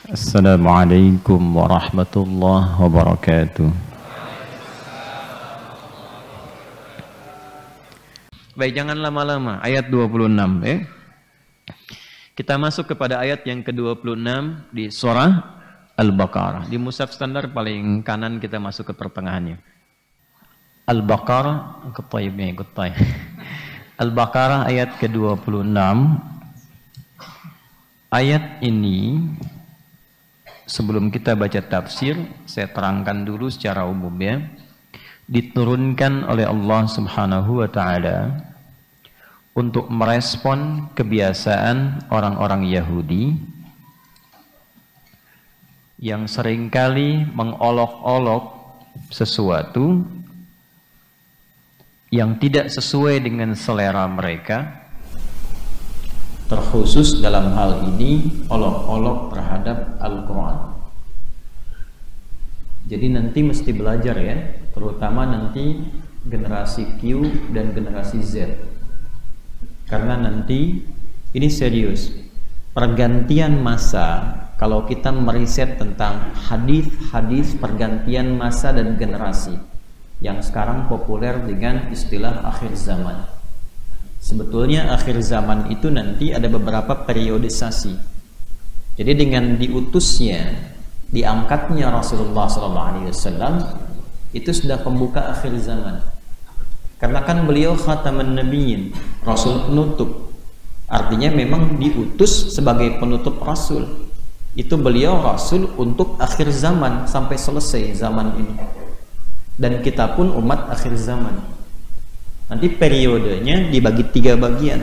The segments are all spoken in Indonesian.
Assalamualaikum warahmatullahi wabarakatuh. Baik, jangan lama-lama. Ayat 26 ya. Kita masuk kepada ayat yang ke-26 di surah Al-Baqarah. Di mushaf standar paling kanan kita masuk ke pertengahannya. Al-Baqarah Al-Baqarah ayat ke-26. Ayat ini sebelum kita baca tafsir, saya terangkan dulu secara umum ya. Diturunkan oleh Allah Subhanahu wa taala untuk merespon kebiasaan orang-orang Yahudi yang seringkali mengolok-olok sesuatu yang tidak sesuai dengan selera mereka, terkhusus dalam hal ini olok-olok terhadap Al-Quran. Jadi nanti mesti belajar ya, terutama nanti generasi Q dan generasi Z, karena nanti ini serius. Pergantian masa, kalau kita meriset tentang hadis-hadis pergantian masa dan generasi yang sekarang populer dengan istilah akhir zaman. Sebetulnya akhir zaman itu nanti ada beberapa periodisasi. Jadi dengan diutusnya, diangkatnya Rasulullah SAW itu sudah pembuka akhir zaman. Karena kan beliau khataman nabiyyin, Rasul penutup. Artinya memang diutus sebagai penutup Rasul. Itu beliau Rasul untuk akhir zaman sampai selesai zaman ini. Dan kita pun umat akhir zaman. Nanti periodenya dibagi 3 bagian.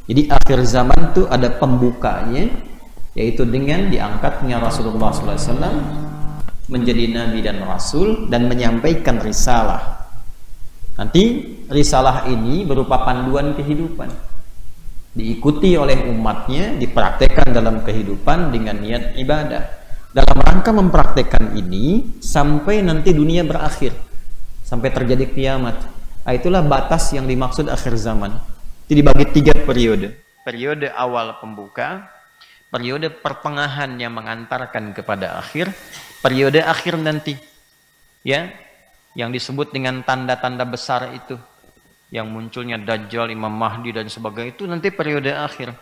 Jadi akhir zaman itu ada pembukanya, yaitu dengan diangkatnya Rasulullah SAW menjadi nabi dan rasul dan menyampaikan risalah. Nanti risalah ini berupa panduan kehidupan, diikuti oleh umatnya, dipraktekkan dalam kehidupan dengan niat ibadah. Dalam rangka mempraktekkan ini sampai nanti dunia berakhir, sampai terjadi kiamat. Nah, itulah batas yang dimaksud akhir zaman. Jadi dibagi 3 periode. Periode awal pembuka, periode pertengahan yang mengantarkan kepada akhir, periode akhir nanti. Ya, yang disebut dengan tanda-tanda besar itu. Yang munculnya Dajjal, Imam Mahdi dan sebagainya, itu nanti periode akhir.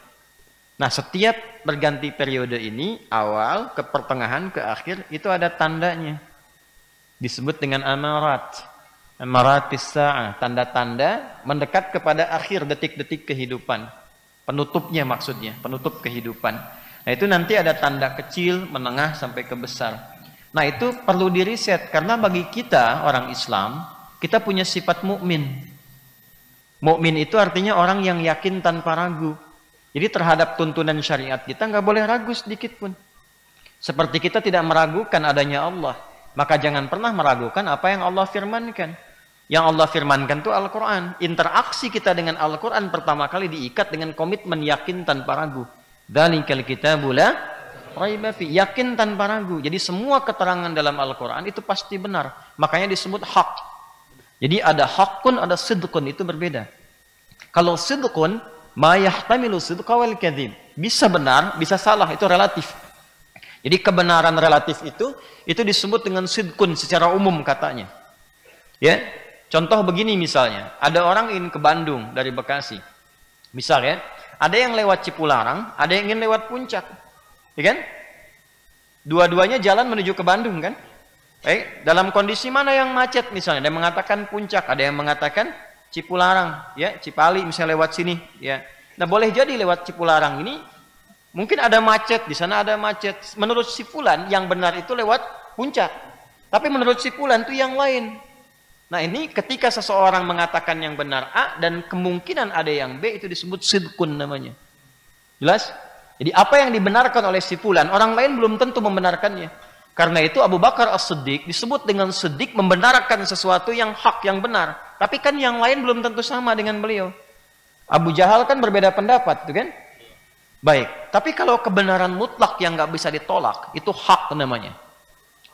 Nah, setiap berganti periode ini, awal ke pertengahan ke akhir, itu ada tandanya. Disebut dengan amarat. Amaratis sa'ah, tanda-tanda mendekat kepada akhir detik-detik kehidupan. Penutupnya maksudnya, penutup kehidupan. Nah, itu nanti ada tanda kecil, menengah sampai ke besar. Nah, itu perlu diriset karena bagi kita orang Islam, kita punya sifat mukmin. Mukmin itu artinya orang yang yakin tanpa ragu. Jadi terhadap tuntunan syariat kita nggak boleh ragu sedikit pun. Seperti kita tidak meragukan adanya Allah, maka jangan pernah meragukan apa yang Allah firmankan. Yang Allah firmankan itu Al-Quran. Interaksi kita dengan Al-Quran pertama kali diikat dengan komitmen yakin tanpa ragu. Dzalikal kitabu la raiba fi, yakin tanpa ragu. Jadi semua keterangan dalam Al-Quran itu pasti benar. Makanya disebut hak. Jadi ada hakun, ada sidqun, itu berbeda. Kalau sidqun, ma yahtamilu sidqa wal kadzib. Bisa benar, bisa salah, itu relatif. Jadi kebenaran relatif itu disebut dengan sidqun secara umum katanya. Ya, contoh begini misalnya, ada orang ingin ke Bandung dari Bekasi. Misalnya, ada yang lewat Cipularang, ada yang ingin lewat Puncak. Ya kan? Dua-duanya jalan menuju ke Bandung kan? Dalam kondisi mana yang macet misalnya? Ada yang mengatakan Puncak, ada yang mengatakan Cipularang, ya, Cipali misalnya lewat sini, ya. Nah, boleh jadi lewat Cipularang ini mungkin ada macet, di sana ada macet. Menurut si fulan yang benar itu lewat Puncak. Tapi menurut si fulan itu yang lain. Nah, ini ketika seseorang mengatakan yang benar A dan kemungkinan ada yang B, itu disebut sidqun namanya. Jelas? Jadi apa yang dibenarkan oleh si fulan, orang lain belum tentu membenarkannya. Karena itu Abu Bakar As-Siddiq disebut dengan siddiq, membenarkan sesuatu yang hak, yang benar. Tapi kan yang lain belum tentu sama dengan beliau. Abu Jahal kan berbeda pendapat, gitu kan? Baik, tapi kalau kebenaran mutlak yang nggak bisa ditolak, itu hak namanya.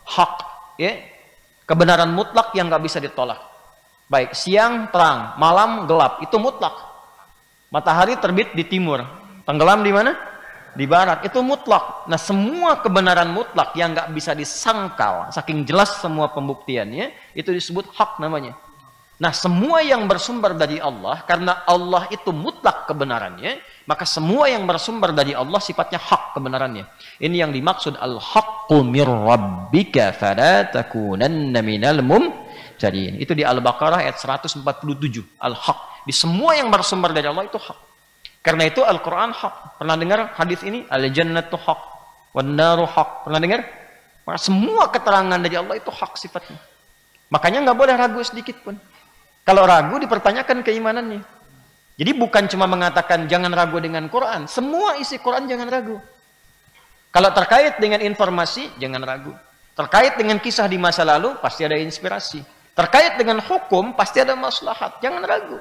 Hak, ya. Kebenaran mutlak yang nggak bisa ditolak. Baik, siang terang, malam gelap, itu mutlak. Matahari terbit di timur, tenggelam di mana? Di barat. Itu mutlak. Nah, semua kebenaran mutlak yang nggak bisa disangkal, saking jelas semua pembuktiannya, itu disebut hak namanya. Nah, semua yang bersumber dari Allah, karena Allah itu mutlak kebenarannya, maka semua yang bersumber dari Allah sifatnya hak kebenarannya. Ini yang dimaksud al-haqqu mir rabbika fala takunanna minal mumtarin. Itu di Al-Baqarah ayat 147. Al-haq. Di semua yang bersumber dari Allah itu hak. Karena itu Al-Quran hak. Pernah dengar hadis ini? Al-jannatu hak, wan naru hak. Pernah dengar? Maka semua keterangan dari Allah itu hak sifatnya. Makanya nggak boleh ragu sedikit pun. Kalau ragu dipertanyakan keimanannya. Jadi bukan cuma mengatakan jangan ragu dengan Quran. Semua isi Quran jangan ragu. Kalau terkait dengan informasi, jangan ragu. Terkait dengan kisah di masa lalu, pasti ada inspirasi. Terkait dengan hukum, pasti ada maslahat. Jangan ragu.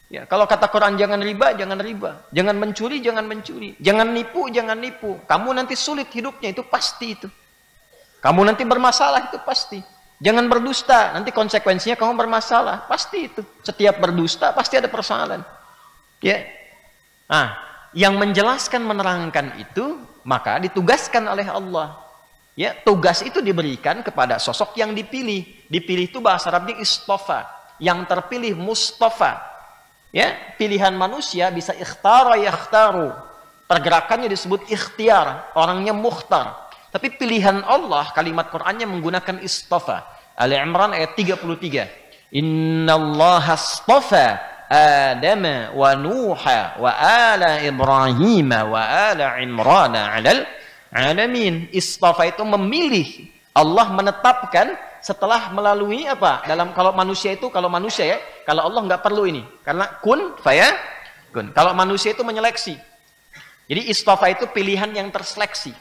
Ya, kalau kata Quran jangan riba, jangan riba. Jangan mencuri, jangan mencuri. Jangan nipu, jangan nipu. Kamu nanti sulit hidupnya, itu pasti itu. Kamu nanti bermasalah, itu pasti. Jangan berdusta, nanti konsekuensinya kamu bermasalah. Pasti itu. Setiap berdusta, pasti ada persoalan. Ya. Nah, yang menjelaskan, menerangkan itu, maka ditugaskan oleh Allah. Ya, tugas itu diberikan kepada sosok yang dipilih. Dipilih itu bahasa Arabnya istofa. Yang terpilih Mustafa. Ya, pilihan manusia bisa ikhtara yakhtaru. Pergerakannya disebut ikhtiar, orangnya mukhtar. Tapi pilihan Allah, kalimat Qur'annya menggunakan istafa. Ali Imran ayat 33. Innallaha astafa Adama wa Nuha wa ala Ibrahim wa ala Imran 'alal alamin. Istafa itu memilih. Allah menetapkan setelah melalui apa? Dalam kalau manusia ya, kalau Allah nggak perlu ini, karena kun fayakun. Kalau manusia itu menyeleksi. Jadi istafa itu pilihan yang terseleksi.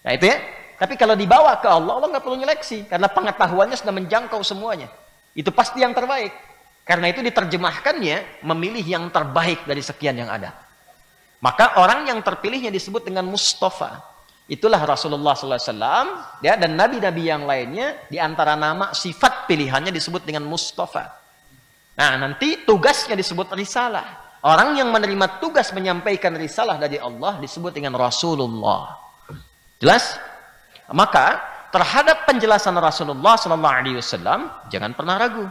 Nah itu ya. Tapi kalau dibawa ke Allah, Allah nggak perlu menyeleksi karena pengetahuannya sudah menjangkau semuanya. Itu pasti yang terbaik. Karena itu diterjemahkannya memilih yang terbaik dari sekian yang ada. Maka orang yang terpilihnya disebut dengan Mustafa. Itulah Rasulullah SAW ya, dan nabi-nabi yang lainnya di antara nama sifat pilihannya disebut dengan Mustafa. Nah, nanti tugasnya disebut risalah. Orang yang menerima tugas menyampaikan risalah dari Allah disebut dengan Rasulullah. Jelas? Maka terhadap penjelasan Rasulullah SAW jangan pernah ragu.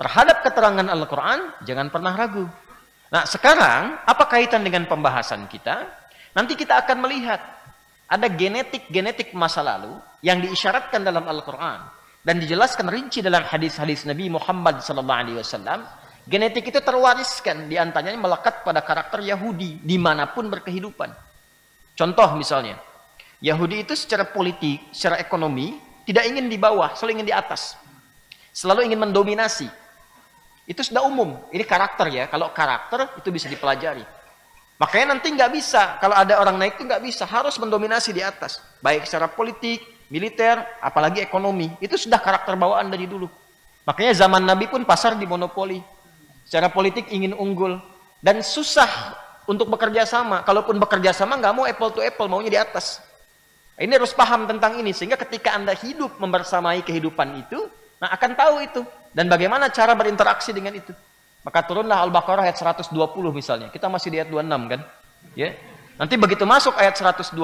Terhadap keterangan Al-Quran jangan pernah ragu. Nah, sekarang apa kaitan dengan pembahasan kita? Nanti kita akan melihat ada genetik masa lalu yang diisyaratkan dalam Al-Quran dan dijelaskan rinci dalam hadis-hadis Nabi Muhammad SAW. Genetik itu terwariskan, diantaranya melekat pada karakter Yahudi dimanapun berkehidupan. Contoh misalnya, Yahudi itu secara politik, secara ekonomi tidak ingin di bawah, selalu ingin di atas, selalu ingin mendominasi. Itu sudah umum. Ini karakter ya. Kalau karakter itu bisa dipelajari. Makanya nanti nggak bisa, kalau ada orang naik itu nggak bisa, harus mendominasi di atas. Baik secara politik, militer, apalagi ekonomi. Itu sudah karakter bawaan dari dulu. Makanya zaman Nabi pun pasar dimonopoli. Secara politik ingin unggul. Dan susah untuk bekerja sama. Kalaupun bekerja sama nggak mau apple to apple, maunya di atas. Ini harus paham tentang ini. Sehingga ketika Anda hidup membersamai kehidupan itu, nah akan tahu itu. Dan bagaimana cara berinteraksi dengan itu. Maka turunlah Al-Baqarah ayat 120 misalnya. Kita masih di ayat 26 kan? Ya. Nanti begitu masuk ayat 120,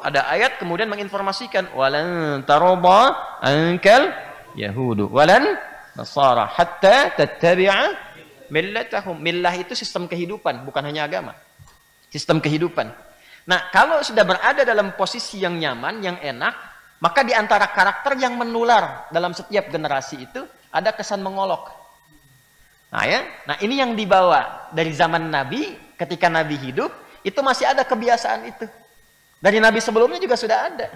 ada ayat kemudian menginformasikan walan tarada ankal yahudu walan nasara hatta tattabi'a millatahum. Millah itu sistem kehidupan, bukan hanya agama. Sistem kehidupan. Nah, kalau sudah berada dalam posisi yang nyaman, yang enak, maka di antara karakter yang menular dalam setiap generasi itu ada kesan mengolok. Nah ya, nah ini yang dibawa dari zaman Nabi, ketika Nabi hidup, itu masih ada kebiasaan itu. Dari Nabi sebelumnya juga sudah ada.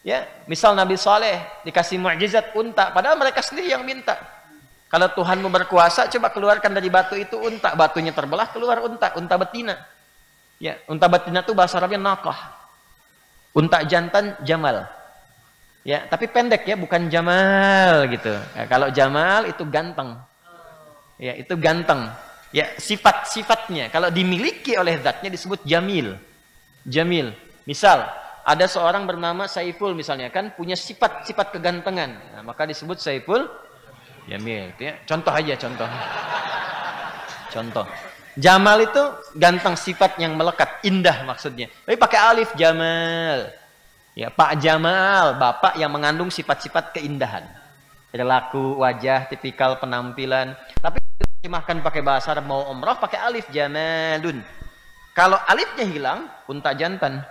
Ya, misal Nabi Saleh dikasih mukjizat unta, padahal mereka sendiri yang minta. Kalau Tuhanmu berkuasa, coba keluarkan dari batu itu unta, batunya terbelah, keluar unta betina. Ya, unta betina itu bahasa Arabnya naqah. Unta jantan jamal. Ya, tapi pendek ya, bukan jamal gitu. Ya, kalau jamal itu ganteng. Ya, itu ganteng. Ya, sifat-sifatnya kalau dimiliki oleh zatnya disebut jamil. Jamil. Misal, ada seorang bernama Saiful misalnya kan punya sifat-sifat kegantengan. Nah, maka disebut Saiful jamil, ya. Contoh aja contoh. Contoh. Jamal itu ganteng, sifat yang melekat, indah maksudnya. Tapi pakai alif, Jamal. Ya, Pak Jamal, bapak yang mengandung sifat-sifat keindahan. Perilaku, wajah, tipikal penampilan. Tapi diterjemahkan pakai bahasa Arab mau umrah pakai alif, Jamalun. Kalau alifnya hilang, unta jantan.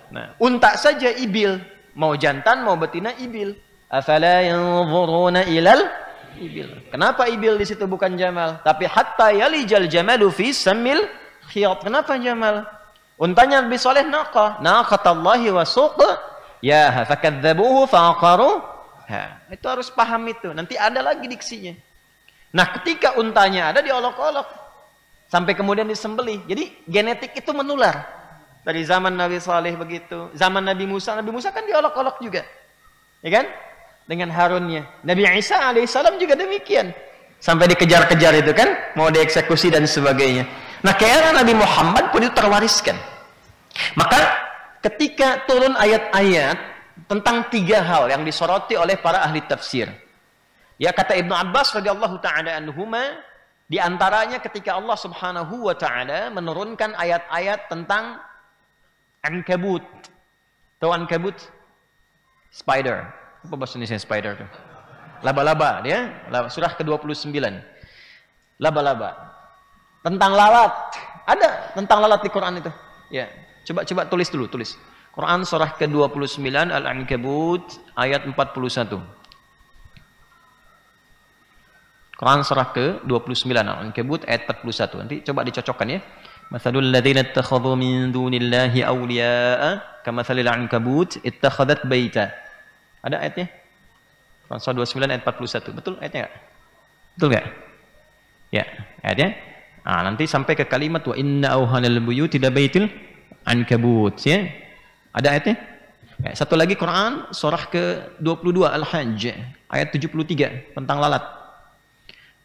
Nah, unta saja ibil, mau jantan mau betina ibil. Afala yanzuruna ilal ibil. Kenapa ibil di situ bukan jamal? Tapi hatta yalijal jamalu fi samil khiyat. Kenapa jamal? Untanya Nabi Saleh naqatallahi wa suq ya fakadzabuhu faqaru. Itu harus paham itu. Nanti ada lagi diksinya. Nah, ketika untanya ada diolok-olok sampai kemudian disembelih. Jadi genetik itu menular. Dari zaman Nabi Saleh begitu, zaman Nabi Musa kan diolok-olok juga. Ya kan? Dengan Harunnya. Nabi Isa alaihissalam juga demikian. Sampai dikejar-kejar itu kan, mau dieksekusi dan sebagainya. Nah, kayaknya Nabi Muhammad pun itu terwariskan. Maka ketika turun ayat-ayat tentang 3 hal yang disoroti oleh para ahli tafsir. Ya, kata Ibnu Abbas radhiyallahu taala anhuma, di antaranya ketika Allah Subhanahu wa taala menurunkan ayat-ayat tentang Ankabut. Tahu Ankabut? Spider. Apa bahasa Indonesia spider itu? Laba-laba, dia. Surah ke-29. Laba-laba. Tentang lalat. Ada tentang lalat di Quran itu. Ya, coba tulis dulu, tulis. Quran surah ke-29 Al-Ankabut ayat 41. Quran surah ke-29 Al-Ankabut ayat 41. Nanti coba dicocokkan ya. Mathalul ladzina ittakhadhu min dunillahi awliya'a kamathalil ankabut ittakhadhat baita. Ada ayatnya? Quran surah 29 ayat 41. Betul ayatnya enggak? Betul enggak? Ya, ayatnya. Nah, nanti sampai ke kalimat wa inna awhanal buyuti labaitil ankabut ya. Ada ayatnya? Ya, satu lagi Quran surah ke-22 Al-Hajj ayat 73 tentang lalat.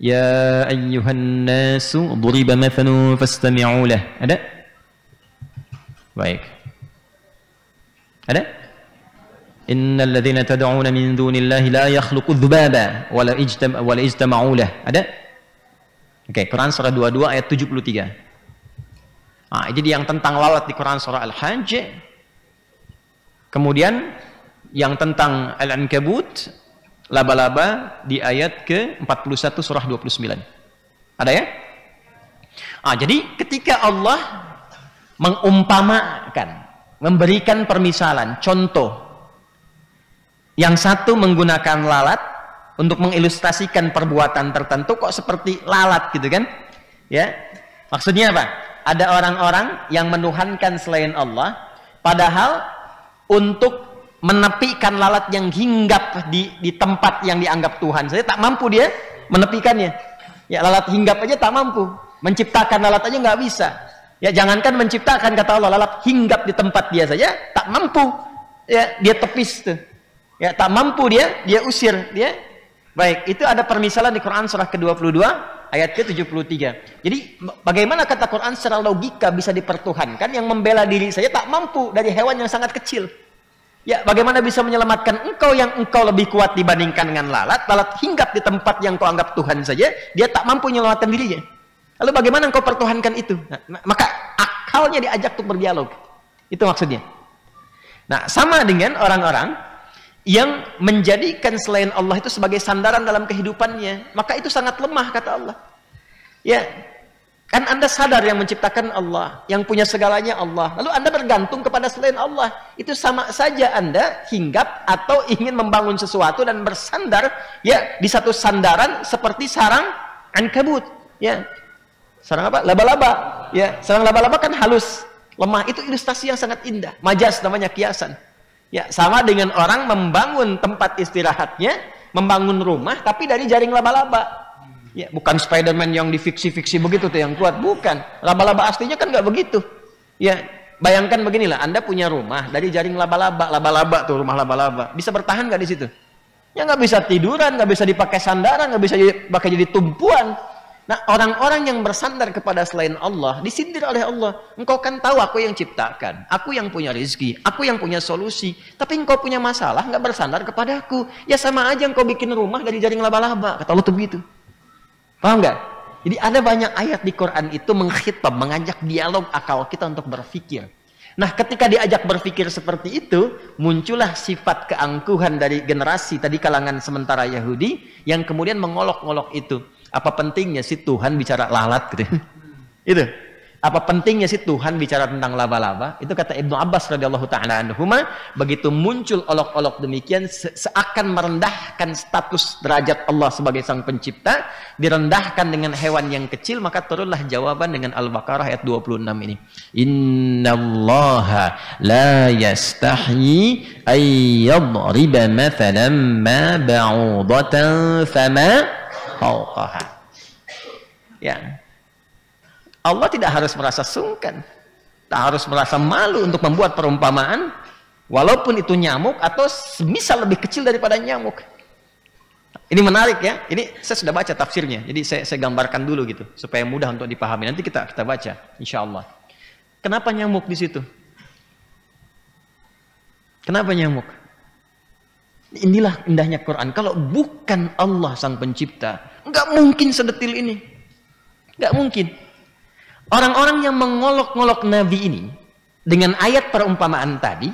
Ya ayyuhan nasu duriba mathalun fastami'u lah. Ada? Baik. Ada? Innal ladzina tad'una min dunillahi la yakhluqu dzubaba wala ijtama'u lah. Ada? Oke, Quran surah 22 ayat 73. Ah, jadi yang tentang lalat di Quran surah Al-Hajj. Kemudian yang tentang Al-Ankabut, laba-laba di ayat ke-41 surah 29. Ada ya? Ah, jadi ketika Allah mengumpamakan, memberikan permisalan, contoh. Yang satu menggunakan lalat untuk mengilustrasikan perbuatan tertentu kok seperti lalat gitu kan? Ya. Maksudnya apa? Ada orang-orang yang menuhankan selain Allah, padahal untuk menepikan lalat yang hinggap di tempat yang dianggap Tuhan saja tak mampu dia menepikannya. Ya, lalat hinggap aja tak mampu. Menciptakan lalat aja nggak bisa. Ya, jangankan menciptakan, kata Allah, lalat hinggap di tempat dia saja tak mampu. Ya, dia tepis tuh. Ya, tak mampu dia usir dia. Baik, itu ada permisalan di Quran surah ke-22 ayat ke-73. Jadi bagaimana kata Quran secara logika bisa dipertuhankan, yang membela diri saja tak mampu dari hewan yang sangat kecil. Ya, bagaimana bisa menyelamatkan engkau yang engkau lebih kuat dibandingkan dengan lalat? Lalat hinggap di tempat yang kau anggap Tuhan saja, dia tak mampu menyelamatkan dirinya. Lalu bagaimana engkau pertuhankan itu? Nah, maka akalnya diajak untuk berdialog. Itu maksudnya. Nah, sama dengan orang-orang yang menjadikan selain Allah itu sebagai sandaran dalam kehidupannya, maka itu sangat lemah, kata Allah. Ya, kan Anda sadar yang menciptakan Allah, yang punya segalanya Allah, lalu Anda bergantung kepada selain Allah, itu sama saja Anda hinggap atau ingin membangun sesuatu dan bersandar ya di satu sandaran seperti sarang ankabut. Ya, sarang apa? Laba-laba. Ya, sarang laba-laba kan halus, lemah. Itu ilustrasi yang sangat indah. Majaz namanya, kiasan. Ya, sama dengan orang membangun tempat istirahatnya, membangun rumah, tapi dari jaring laba-laba. Ya, bukan Spiderman yang di fiksi-fiksi begitu tuh yang kuat, bukan. Laba-laba aslinya kan nggak begitu. Ya, bayangkan beginilah, Anda punya rumah dari jaring laba-laba, laba-laba tuh rumah laba-laba, bisa bertahan nggak di situ? Ya nggak bisa tiduran, nggak bisa dipakai sandaran, nggak bisa dipakai jadi tumpuan. Nah, orang-orang yang bersandar kepada selain Allah disindir oleh Allah. Engkau kan tahu aku yang ciptakan, aku yang punya rezeki, aku yang punya solusi. Tapi engkau punya masalah, nggak bersandar kepada aku. Ya sama aja engkau bikin rumah dari jaring laba-laba. Kata Allah tuh begitu. Paham nggak? Jadi ada banyak ayat di Quran itu mengkhitab, mengajak dialog akal kita untuk berpikir. Nah, ketika diajak berpikir seperti itu, muncullah sifat keangkuhan dari generasi tadi kalangan sementara Yahudi yang kemudian mengolok-olok itu. Apa pentingnya sih Tuhan bicara lalat gitu? Itu. Apa pentingnya sih Tuhan bicara tentang laba-laba? Itu kata Ibnu Abbas radhiyallahu taala anhuma, begitu muncul olok-olok demikian seakan merendahkan status derajat Allah sebagai sang pencipta, direndahkan dengan hewan yang kecil, maka turunlah jawaban dengan Al-Baqarah ayat 26 ini. Innallaha la yastahyi ay yadriba mathalan ma ba'udatan fama fawqaha. Ya. Allah tidak harus merasa sungkan, tak harus merasa malu untuk membuat perumpamaan, walaupun itu nyamuk atau semisal lebih kecil daripada nyamuk. Ini menarik ya. Ini saya sudah baca tafsirnya, jadi saya gambarkan dulu gitu supaya mudah untuk dipahami. Nanti kita baca, insya Allah. Kenapa nyamuk di situ? Kenapa nyamuk? Inilah indahnya Quran. Kalau bukan Allah sang pencipta, nggak mungkin sedetil ini, nggak mungkin. Orang-orang yang mengolok-ngolok Nabi ini dengan ayat perumpamaan tadi,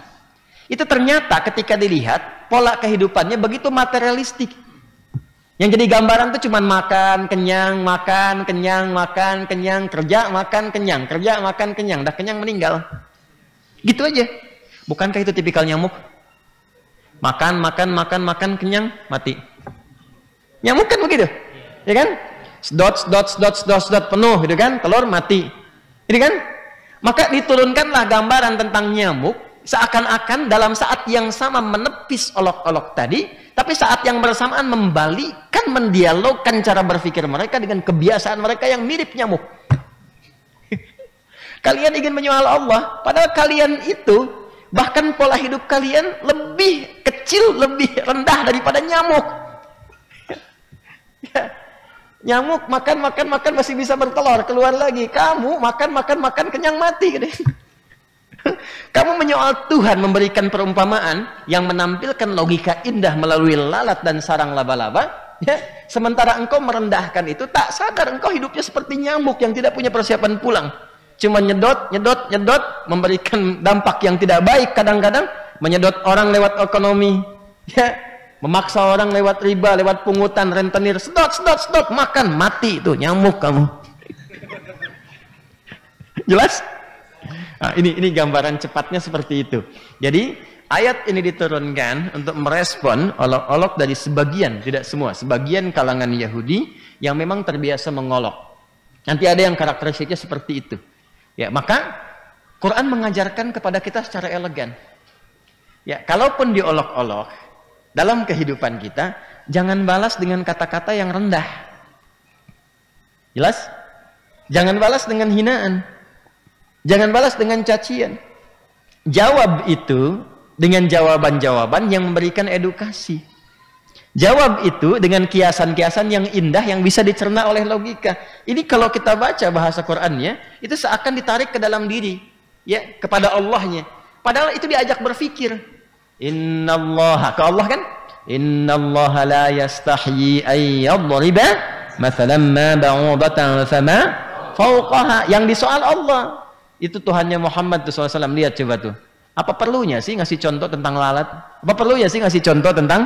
itu ternyata ketika dilihat pola kehidupannya begitu materialistik. Yang jadi gambaran itu cuma makan, kenyang, makan, kenyang, makan, kenyang, kerja, makan, kenyang, kerja, makan, kenyang, dah kenyang meninggal. Gitu aja. Bukankah itu tipikal nyamuk? Makan, makan, makan, makan, kenyang, mati. Nyamuk kan begitu? Ya kan? Dot penuh gitu kan, telur mati. Ini kan? Maka diturunkanlah gambaran tentang nyamuk seakan-akan dalam saat yang sama menepis olok-olok tadi, tapi saat yang bersamaan membalikkan, mendialogkan cara berpikir mereka dengan kebiasaan mereka yang mirip nyamuk. Kalian ingin menyoal Allah, padahal kalian itu bahkan pola hidup kalian lebih kecil, lebih rendah daripada nyamuk. Ya. Nyamuk makan masih bisa bertelur, keluar lagi. Kamu makan kenyang mati gitu. Kamu menyoal Tuhan memberikan perumpamaan yang menampilkan logika indah melalui lalat dan sarang laba-laba, ya. Sementara engkau merendahkan itu, tak sadar engkau hidupnya seperti nyamuk yang tidak punya persiapan pulang. Cuma nyedot, memberikan dampak yang tidak baik kadang-kadang, menyedot orang lewat ekonomi, ya. Memaksa orang lewat riba, lewat pungutan, rentenir, sedot, makan, mati itu nyamuk kamu. Jelas? Nah, ini gambaran cepatnya seperti itu. Jadi ayat ini diturunkan untuk merespon olok-olok dari sebagian, tidak semua, sebagian kalangan Yahudi yang memang terbiasa mengolok. Nanti ada yang karakteristiknya seperti itu. Ya, maka Quran mengajarkan kepada kita secara elegan. Ya, kalaupun diolok-olok dalam kehidupan kita, jangan balas dengan kata-kata yang rendah. Jelas? Jangan balas dengan hinaan. Jangan balas dengan cacian. Jawab itu dengan jawaban-jawaban yang memberikan edukasi. Jawab itu dengan kiasan-kiasan yang indah yang bisa dicerna oleh logika. Ini kalau kita baca bahasa Qur'annya, itu seakan ditarik ke dalam diri, ya, kepada Allahnya. Padahal itu diajak berpikir. Innallaha, ke Allah kan? Innallaha la yastahyi ay yadriba mathalan ma ba'udatan fama fawqaha. Yang disoal Allah itu Tuhannya Muhammad SAW. Lihat coba tuh, apa perlunya sih ngasih contoh tentang lalat? Apa perlunya sih ngasih contoh tentang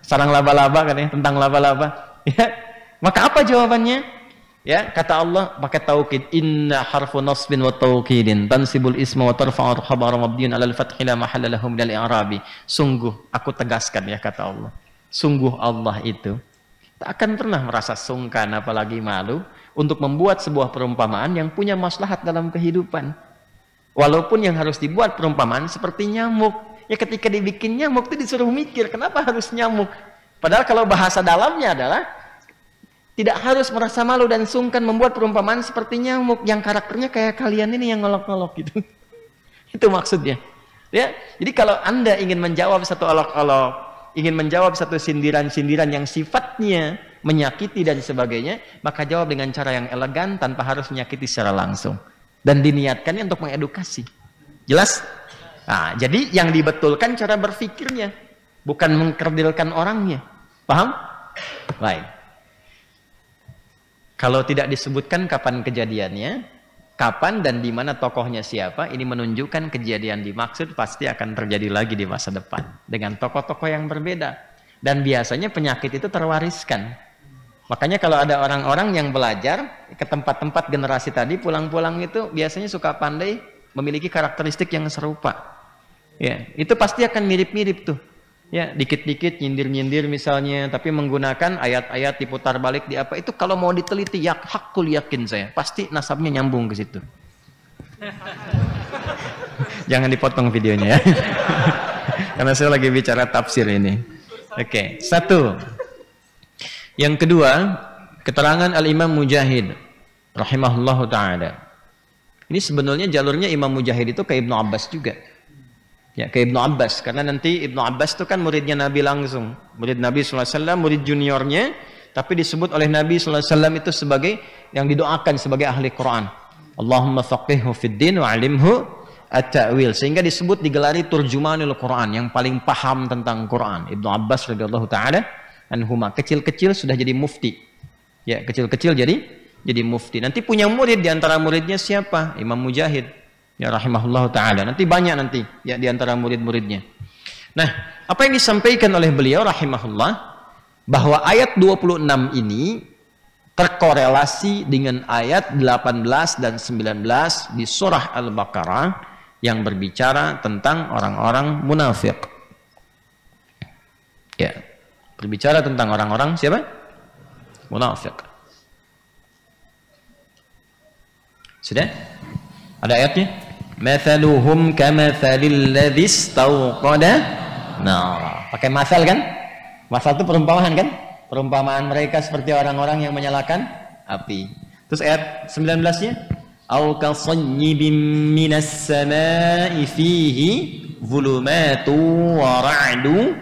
sarang laba-laba kan ya? Tentang laba-laba, ya. Maka apa jawabannya? Ya, kata Allah pakai taukid, inna harfu nasbin wa taukidin tansibul isma wa tarfa'u khabara mabniun 'alal fathi la mahalla lahu minal i'rabi. Sungguh aku tegaskan ya, kata Allah, sungguh Allah itu tak akan pernah merasa sungkan apalagi malu untuk membuat sebuah perumpamaan yang punya maslahat dalam kehidupan. Walaupun yang harus dibuat perumpamaan seperti nyamuk. Ya, ketika dibikin nyamuk itu disuruh mikir kenapa harus nyamuk. Padahal kalau bahasa dalamnya adalah tidak harus merasa malu dan sungkan membuat perumpamaan seperti nyamuk yang karakternya kayak kalian ini yang ngolok-ngolok gitu. Itu maksudnya. Ya, jadi kalau Anda ingin menjawab satu olok-olok, ingin menjawab satu sindiran-sindiran yang sifatnya menyakiti dan sebagainya, maka jawab dengan cara yang elegan tanpa harus menyakiti secara langsung. Dan diniatkannya untuk mengedukasi. Jelas? Nah, jadi yang dibetulkan cara berpikirnya, bukan mengkerdilkan orangnya. Paham? Baik. Kalau tidak disebutkan kapan kejadiannya, kapan dan di mana tokohnya siapa, ini menunjukkan kejadian dimaksud pasti akan terjadi lagi di masa depan dengan tokoh-tokoh yang berbeda. Dan biasanya penyakit itu terwariskan. Makanya kalau ada orang-orang yang belajar ke tempat-tempat generasi tadi, pulang-pulang itu biasanya suka pandai memiliki karakteristik yang serupa. Ya, itu pasti akan mirip-mirip tuh. Ya, dikit-dikit nyindir-nyindir misalnya, tapi menggunakan ayat-ayat diputar balik di apa itu, kalau mau diteliti hakul yakin saya pasti nasabnya nyambung ke situ. Jangan dipotong videonya ya. Karena saya lagi bicara tafsir ini. Oke, satu. Yang kedua, keterangan Al-Imam Mujahid rahimahullahu ta'ala. Ini sebenarnya jalurnya Imam Mujahid itu ke Ibnu Abbas juga. Ya, ke Ibnu Abbas, karena nanti Ibnu Abbas itu kan muridnya Nabi langsung, murid Nabi SAW, murid juniornya, tapi disebut oleh Nabi SAW itu sebagai yang didoakan sebagai ahli Quran. Allahumma faqihhu fid din wa alimhu at-ta'wil, sehingga disebut digelari turjumanul Quran, yang paling paham tentang Quran. Ibnu Abbas radhiyallahu taala anhuma, kecil-kecil sudah jadi mufti. Ya, kecil-kecil jadi mufti. Nanti punya murid, di antara muridnya siapa? Imam Mujahid. Ya rahimahullah ta'ala. Nanti banyak nanti ya di antara murid-muridnya. Nah, apa yang disampaikan oleh beliau rahimahullah, bahwa ayat 26 ini terkorelasi dengan ayat 18 dan 19 di surah Al-Baqarah yang berbicara tentang orang-orang munafik. Ya, berbicara tentang orang-orang siapa? Munafik. Sudah? Ada ayatnya? Mathaluhum kamathalil ladzi istawqada nar. Pakai masal kan? Masal itu perumpamaan kan? Perumpamaan mereka seperti orang-orang yang menyalakan api. Terus ayat 19-nya, au kasayyibin minas samaa'i fihi dhulumatu wa ra'du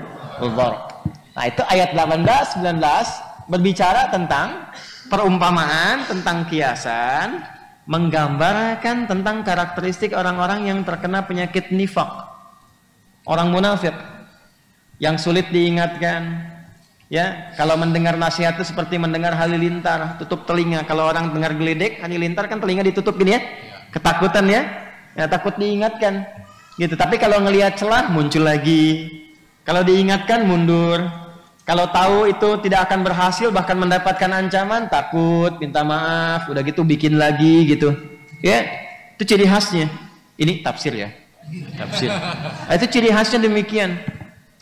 wa. Nah, itu ayat 18 19 berbicara tentang perumpamaan, tentang kiasan, menggambarkan tentang karakteristik orang-orang yang terkena penyakit nifaq, orang munafik yang sulit diingatkan. Ya, kalau mendengar nasihat itu seperti mendengar halilintar, tutup telinga. Kalau orang dengar geledek, halilintar kan telinga ditutup gini ya, ketakutan ya, takut diingatkan gitu. Tapi kalau ngelihat celah muncul lagi, kalau diingatkan mundur. Kalau tahu itu tidak akan berhasil, bahkan mendapatkan ancaman, takut, minta maaf, udah gitu bikin lagi gitu. Ya, itu ciri khasnya. Ini tafsir ya. Tafsir. Itu ciri khasnya demikian.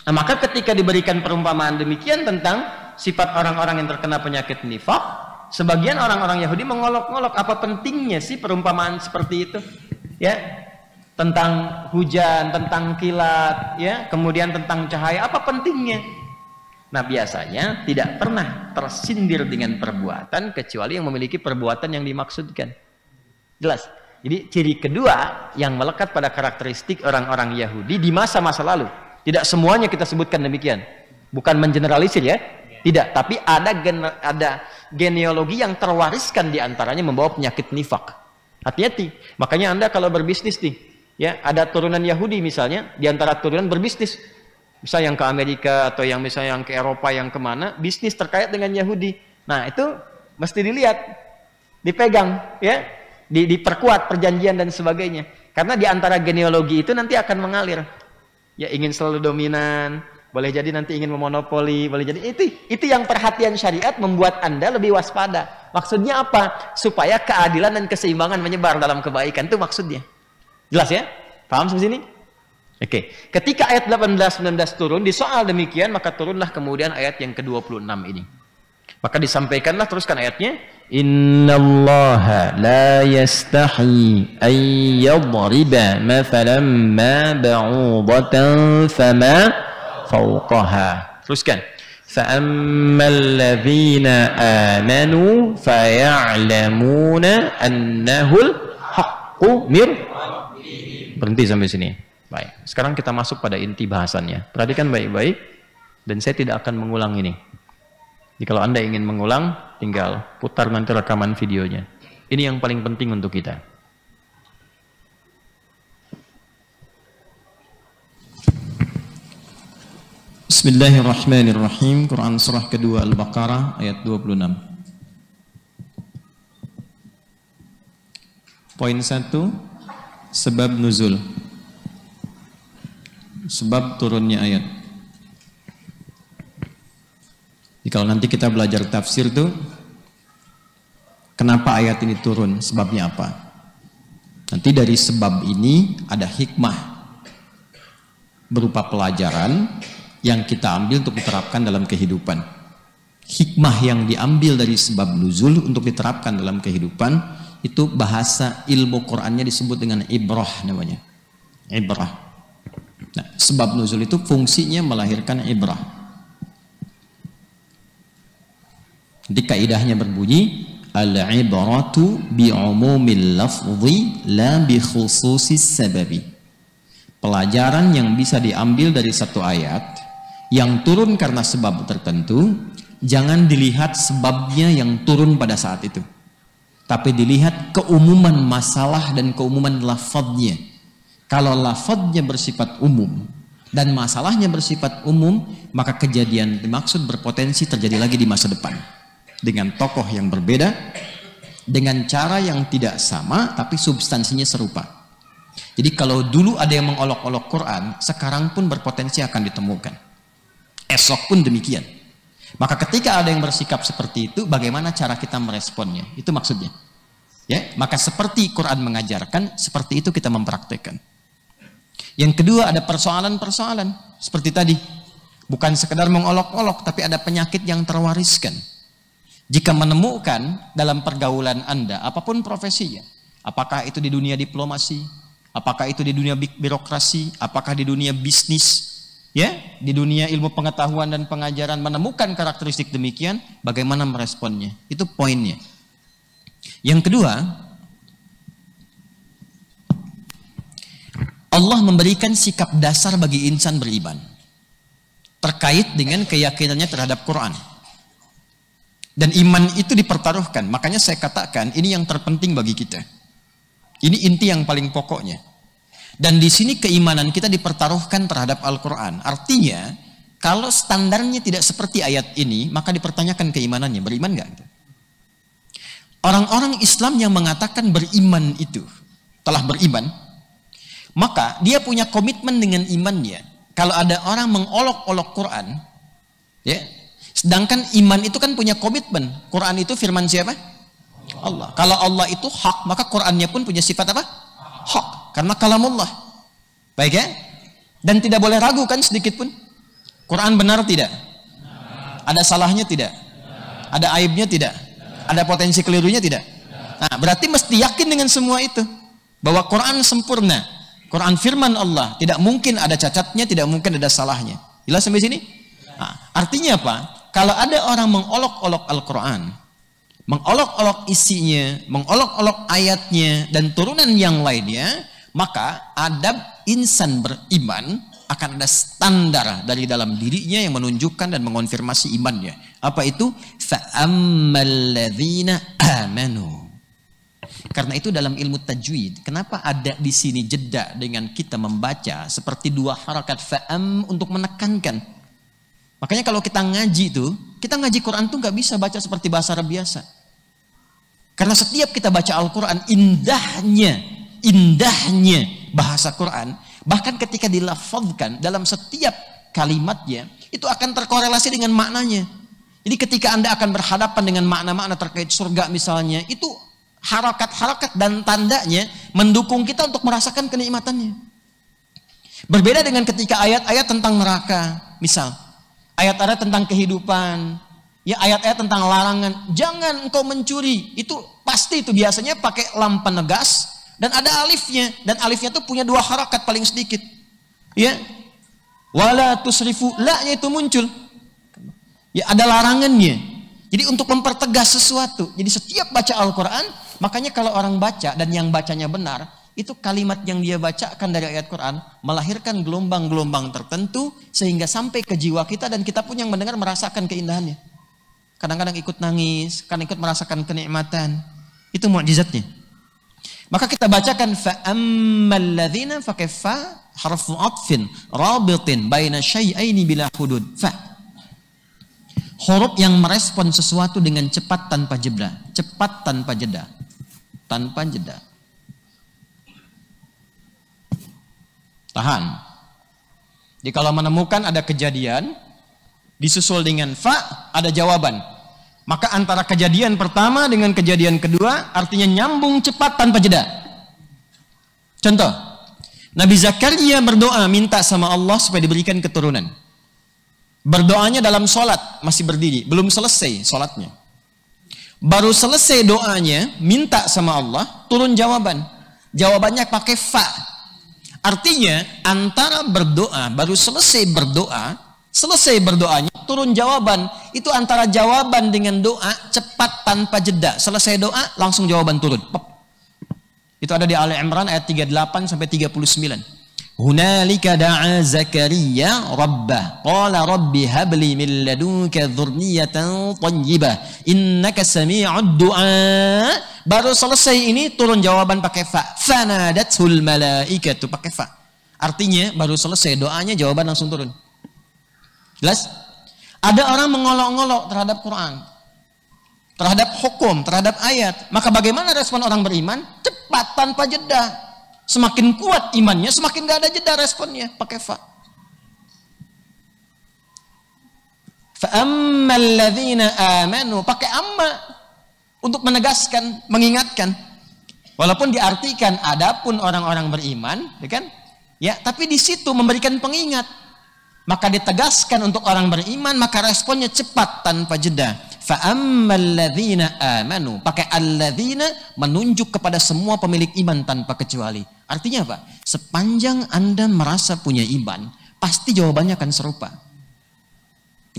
Nah, maka ketika diberikan perumpamaan demikian tentang sifat orang-orang yang terkena penyakit nifaq, sebagian orang-orang Yahudi mengolok-olok, apa pentingnya sih perumpamaan seperti itu? Ya, tentang hujan, tentang kilat, ya, kemudian tentang cahaya, apa pentingnya? Nah, biasanya tidak pernah tersindir dengan perbuatan kecuali yang memiliki perbuatan yang dimaksudkan. Jelas? Jadi ciri kedua yang melekat pada karakteristik orang-orang Yahudi di masa-masa lalu. Tidak semuanya kita sebutkan demikian. Bukan mengeneralisir ya. Tidak, tapi ada genealogi yang terwariskan di antaranya membawa penyakit nifak. Hati-hati. Makanya Anda kalau berbisnis nih, ya, ada turunan Yahudi misalnya, di antara turunan berbisnis. Misalnya yang ke Amerika atau yang misalnya yang ke Eropa, yang kemana, bisnis terkait dengan Yahudi. Nah, itu mesti dilihat, dipegang, ya, diperkuat perjanjian dan sebagainya. Karena di antara genealogi itu nanti akan mengalir. Ya, ingin selalu dominan, boleh jadi nanti ingin memonopoli, boleh jadi itu yang perhatian syariat membuat Anda lebih waspada. Maksudnya apa? Supaya keadilan dan keseimbangan menyebar dalam kebaikan, itu maksudnya. Jelas ya? Paham sampai sini? Oke, ketika ayat 18-19 turun, di soal demikian, maka turunlah kemudian ayat yang ke-26 ini. Maka disampaikanlah, teruskan ayatnya, innallaha la yastahi an yadriba mathalan ma ba'udatan fama fawqaha. Teruskan. Fa'ammal ladzina amanu faya'lamuna annahul haqqu mir. Berhenti sampai sini. Baik, sekarang kita masuk pada inti bahasannya. Perhatikan baik-baik, dan saya tidak akan mengulang ini. Jadi kalau Anda ingin mengulang, tinggal putar nanti rekaman videonya. Ini yang paling penting untuk kita. Bismillahirrahmanirrahim. Quran surah kedua Al-Baqarah ayat 26. Poin 1, sebab nuzul. Sebab turunnya ayat. Jadi kalau nanti kita belajar tafsir tuh, kenapa ayat ini turun, sebabnya apa? Nanti dari sebab ini ada hikmah berupa pelajaran yang kita ambil untuk diterapkan dalam kehidupan. Hikmah yang diambil dari sebab nuzul untuk diterapkan dalam kehidupan, itu bahasa ilmu Qur'annya disebut dengan ibrah namanya. Ibrah. Nah, sebab nuzul itu fungsinya melahirkan ibrah. Jadi kaidahnya berbunyi al-ibratu bi'umumil lafzi la bi khususis sababi. Pelajaran yang bisa diambil dari satu ayat yang turun karena sebab tertentu, jangan dilihat sebabnya yang turun pada saat itu, tapi dilihat keumuman masalah dan keumuman lafadznya. Kalau lafadznya bersifat umum dan masalahnya bersifat umum, maka kejadian dimaksud berpotensi terjadi lagi di masa depan dengan tokoh yang berbeda, dengan cara yang tidak sama tapi substansinya serupa. Jadi kalau dulu ada yang mengolok-olok Quran, sekarang pun berpotensi akan ditemukan, esok pun demikian. Maka ketika ada yang bersikap seperti itu, bagaimana cara kita meresponnya? Itu maksudnya. Ya, maka seperti Quran mengajarkan, seperti itu kita mempraktekkan. Yang kedua, ada persoalan-persoalan seperti tadi. Bukan sekedar mengolok-olok, tapi ada penyakit yang terwariskan. Jika menemukan dalam pergaulan Anda, apapun profesinya, apakah itu di dunia diplomasi, apakah itu di dunia birokrasi, apakah di dunia bisnis, ya, di dunia ilmu pengetahuan dan pengajaran, menemukan karakteristik demikian, bagaimana meresponnya? Itu poinnya. Yang kedua, Allah memberikan sikap dasar bagi insan beriman terkait dengan keyakinannya terhadap Quran. Dan iman itu dipertaruhkan. Makanya saya katakan ini yang terpenting bagi kita. Ini inti yang paling pokoknya. Dan di sini keimanan kita dipertaruhkan terhadap Al-Quran. Artinya, kalau standarnya tidak seperti ayat ini, maka dipertanyakan keimanannya. Beriman nggak? Orang-orang Islam yang mengatakan beriman itu telah beriman, maka dia punya komitmen dengan imannya. Kalau ada orang mengolok-olok Quran, ya, sedangkan iman itu kan punya komitmen. Quran itu firman siapa? Allah. Kalau Allah itu hak, maka Qurannya pun punya sifat apa? Hak. Karena kalamullah. Baik ya? Dan tidak boleh ragu kan sedikit pun. Quran benar tidak? Ada salahnya tidak? Ada aibnya tidak? Ada potensi kelirunya tidak? Nah, berarti mesti yakin dengan semua itu. Bahwa Quran sempurna. Quran firman Allah. Tidak mungkin ada cacatnya, tidak mungkin ada salahnya. Jelas sampai sini? Nah, artinya apa? Kalau ada orang mengolok-olok Al-Quran, mengolok-olok isinya, mengolok-olok ayatnya, dan turunan yang lainnya, maka adab insan beriman akan ada standar dari dalam dirinya yang menunjukkan dan mengonfirmasi imannya. Apa itu? فَأَمَّا الَّذِينَ آمَنُوا. Karena itu dalam ilmu tajwid, kenapa ada di sini jeda dengan kita membaca seperti dua harakat fa'am untuk menekankan. Makanya kalau kita ngaji itu, kita ngaji Quran tuh nggak bisa baca seperti bahasa Arab biasa. Karena setiap kita baca Al-Quran, indahnya bahasa Quran, bahkan ketika dilafazkan dalam setiap kalimatnya, itu akan terkorelasi dengan maknanya. Jadi ketika Anda akan berhadapan dengan makna-makna terkait surga misalnya, itu harakat-harakat dan tandanya mendukung kita untuk merasakan kenikmatannya. Berbeda dengan ketika ayat-ayat tentang neraka, misal ayat-ayat tentang kehidupan, ya ayat-ayat tentang larangan, jangan engkau mencuri, itu pasti itu biasanya pakai lam penegas dan ada alifnya, dan alifnya itu punya dua harakat paling sedikit, ya, wala tusrifu, la-nya itu muncul, ya ada larangannya. Jadi untuk mempertegas sesuatu. Jadi setiap baca Al-Quran, makanya kalau orang baca dan yang bacanya benar, itu kalimat yang dia bacakan dari ayat Quran melahirkan gelombang-gelombang tertentu sehingga sampai ke jiwa kita dan kita pun yang mendengar merasakan keindahannya. Kadang-kadang ikut nangis, kadang ikut merasakan kenikmatan. Itu mukjizatnya. Maka kita bacakan fa'ammal ladzina fakaffa harfu atfin rabitin baina syai'aini bila hudud. Fa, huruf yang merespon sesuatu dengan cepat tanpa jeda, cepat tanpa jeda, tanpa jeda. Tahan. Jadi kalau menemukan ada kejadian disusul dengan fa, ada jawaban. Maka antara kejadian pertama dengan kejadian kedua artinya nyambung cepat tanpa jeda. Contoh, Nabi Zakaria berdoa minta sama Allah supaya diberikan keturunan. Berdoanya dalam sholat, masih berdiri, belum selesai sholatnya. Baru selesai doanya, minta sama Allah, turun jawaban. Jawabannya pakai fa. Artinya antara berdoa, baru selesai berdoa, selesai berdoanya, turun jawaban. Itu antara jawaban dengan doa, cepat tanpa jeda. Selesai doa, langsung jawaban turun. Itu ada di Ali Imran ayat 38 sampai 39. Hunalika da'a Zakaria rabbah qala rabbi habli min ladunka dzurriyyatan thayyibah innaka sami'ud du'a. Baru selesai ini turun jawaban pakai fa. Fanadatul malaikatu pakai fa. Artinya baru selesai doanya jawaban langsung turun. Jelas? Ada orang mengolok-olok terhadap Quran, terhadap hukum, terhadap ayat. Maka bagaimana respon orang beriman? Cepat tanpa jeda. Semakin kuat imannya, semakin gak ada jeda responnya. Pakai fa. Fa'ammal ladzina amanu. Pakai amma. Untuk menegaskan, mengingatkan. Walaupun diartikan adapun orang-orang beriman, ya kan? Ya, tapi di situ memberikan pengingat. Maka ditegaskan untuk orang beriman, maka responnya cepat tanpa jeda. Fa'ammal ladzina amanu. Pakai alladzina menunjuk kepada semua pemilik iman tanpa kecuali. Artinya apa? Sepanjang Anda merasa punya iman, pasti jawabannya akan serupa.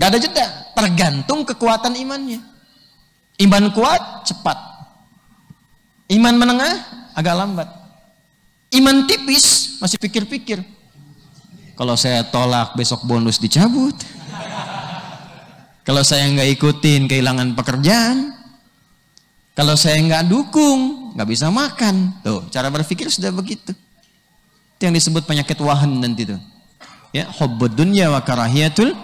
Gak ada jeda, tergantung kekuatan imannya. Iman kuat, cepat. Iman menengah, agak lambat. Iman tipis, masih pikir-pikir. Kalau saya tolak, besok bonus dicabut. Kalau saya nggak ikutin, kehilangan pekerjaan. Kalau saya nggak dukung, nggak bisa makan. Tuh, cara berpikir sudah begitu. Itu yang disebut penyakit wahan nanti tuh. Ya, hubbud dunya wa karahiyatul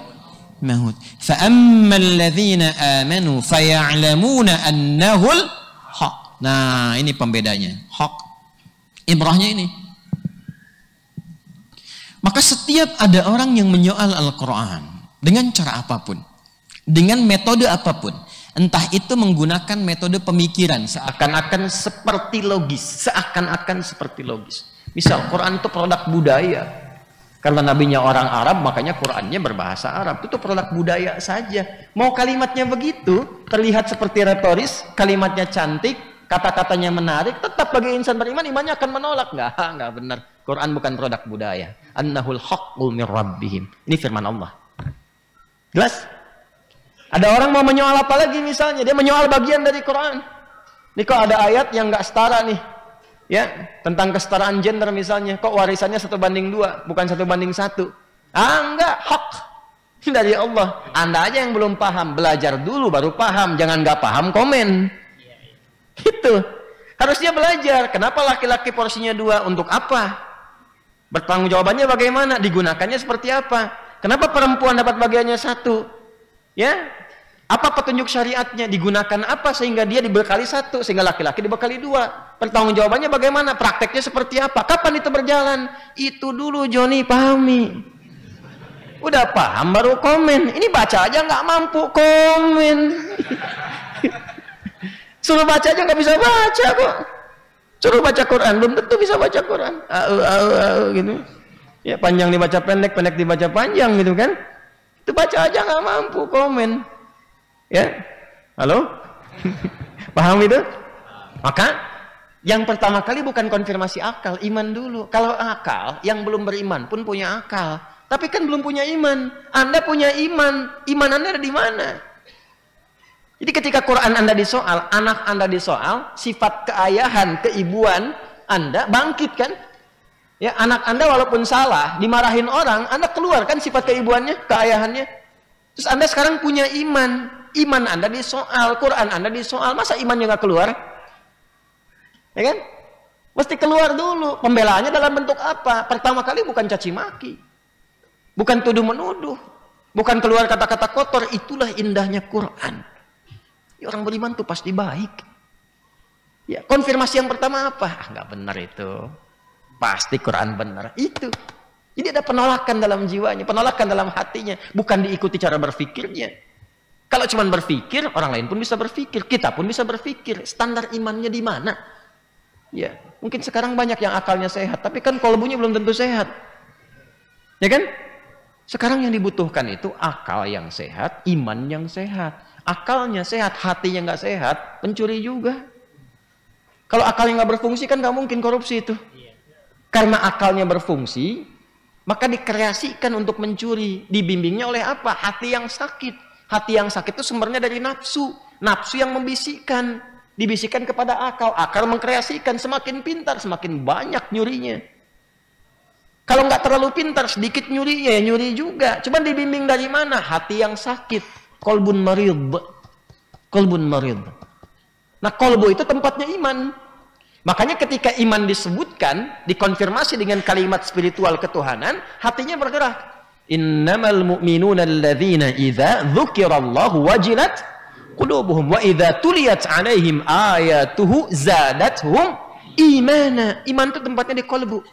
maut. Fa ammal ladzina amanu faya'lamuna annahul haq. Nah, ini pembedanya. Haq. Ibrahnya ini. Maka setiap ada orang yang menyoal Al-Quran dengan cara apapun, dengan metode apapun, entah itu menggunakan metode pemikiran seakan-akan seperti logis, Misal Quran itu produk budaya. Karena nabinya orang Arab, makanya Qurannya berbahasa Arab. Itu produk budaya saja. Mau kalimatnya begitu, terlihat seperti retoris, kalimatnya cantik, kata-katanya menarik, tetap bagi insan beriman imannya akan menolak. Enggak benar. Quran bukan produk budaya. Annahul haqqul mir rabbihim. Ini firman Allah. Jelas? Ada orang mau menyoal apa lagi misalnya, dia menyoal bagian dari Quran. Ini kok ada ayat yang nggak setara nih. Ya, tentang kesetaraan gender misalnya, kok warisannya 1:2, bukan 1:1. Enggak, hak dari Allah. Anda aja yang belum paham, belajar dulu baru paham, jangan nggak paham komen. Itu harusnya belajar. Kenapa laki-laki porsinya 2? Untuk apa? Bertanggung jawabannya bagaimana? Digunakannya seperti apa? Kenapa perempuan dapat bagiannya 1? Ya, apa petunjuk syariatnya? Digunakan apa sehingga dia dibekali 1, sehingga laki-laki dibekali 2? Pertanggung jawabannya bagaimana? Prakteknya seperti apa? Kapan itu berjalan? Itu dulu Joni pahami. Udah paham baru komen. Ini baca aja nggak mampu komen. Suruh baca aja nggak bisa baca kok. Suruh baca Quran belum tentu bisa baca Quran. Gitu. Ya, panjang dibaca pendek, pendek dibaca panjang gitu kan? Itu baca aja nggak mampu komen. Ya, halo? Paham itu? Maka yang pertama kali bukan konfirmasi akal, iman dulu. Kalau akal, yang belum beriman pun punya akal, tapi kan belum punya iman. Anda punya iman, iman Anda ada di mana? Jadi ketika Quran Anda disoal, anak Anda disoal, sifat keayahan, keibuan Anda bangkit kan? Ya, anak Anda walaupun salah, dimarahin orang, Anda keluar kan sifat keibuannya, keayahannya. Terus Anda sekarang punya iman. Iman Anda disoal, Quran Anda disoal, masa imannya nggak keluar? Ya kan? Mesti keluar dulu. Pembelaannya dalam bentuk apa? Pertama kali bukan caci maki, bukan tuduh menuduh, bukan keluar kata-kata kotor. Itulah indahnya Quran. Ya, orang beriman tuh pasti baik. Ya, konfirmasi yang pertama apa? Nggak benar itu. Pasti Quran benar. Itu. Jadi ada penolakan dalam jiwanya, penolakan dalam hatinya, bukan diikuti cara berpikirnya. Kalau cuma berpikir, orang lain pun bisa berpikir, kita pun bisa berpikir. Standar imannya di mana? Ya, mungkin sekarang banyak yang akalnya sehat, tapi kan kolbunya belum tentu sehat. Ya kan? Sekarang yang dibutuhkan itu akal yang sehat, iman yang sehat. Akalnya sehat, hatinya nggak sehat, pencuri juga. Kalau akalnya nggak berfungsi kan nggak mungkin korupsi itu. Karena akalnya berfungsi, maka dikreasikan untuk mencuri. Dibimbingnya oleh apa? Hati yang sakit. Hati yang sakit itu sumbernya dari nafsu. Nafsu yang membisikkan. Dibisikkan kepada akal. Akal mengkreasikan. Semakin pintar, semakin banyak nyurinya. Kalau nggak terlalu pintar, sedikit nyurinya, ya nyuri juga. Cuma dibimbing dari mana? Hati yang sakit. Kolbun marid. Kolbun marid. Nah, kolbu itu tempatnya iman. Makanya ketika iman disebutkan, dikonfirmasi dengan kalimat spiritual ketuhanan, hatinya bergerak. Innamal mu'minuna alladzina idza dzukirallahu wajilat qulubuhum wa idza tuliyat 'alaihim ayatuhu zadatuhum imana. Iman itu tempatnya di kolbu.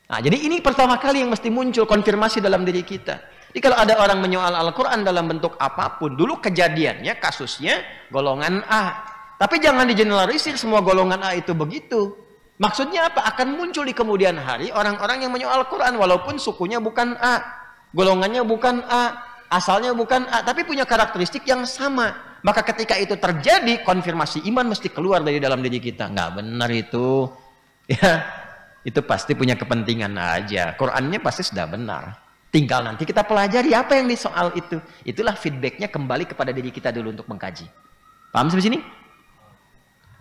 Nah, jadi ini pertama kali yang mesti muncul konfirmasi dalam diri kita. Jadi kalau ada orang menyoal Al-Quran dalam bentuk apapun, dulu kejadiannya, kasusnya golongan A. Tapi jangan digeneralisir semua golongan A itu begitu. Maksudnya apa? Akan muncul di kemudian hari orang-orang yang menyoal Quran walaupun sukunya bukan A, golongannya bukan A, asalnya bukan A, tapi punya karakteristik yang sama. Maka ketika itu terjadi, konfirmasi iman mesti keluar dari dalam diri kita. Nggak benar itu. Ya, itu pasti punya kepentingan aja. Qurannya pasti sudah benar. Tinggal nanti kita pelajari apa yang disoal itu. Itulah feedbacknya kembali kepada diri kita dulu untuk mengkaji. Paham sampai sini?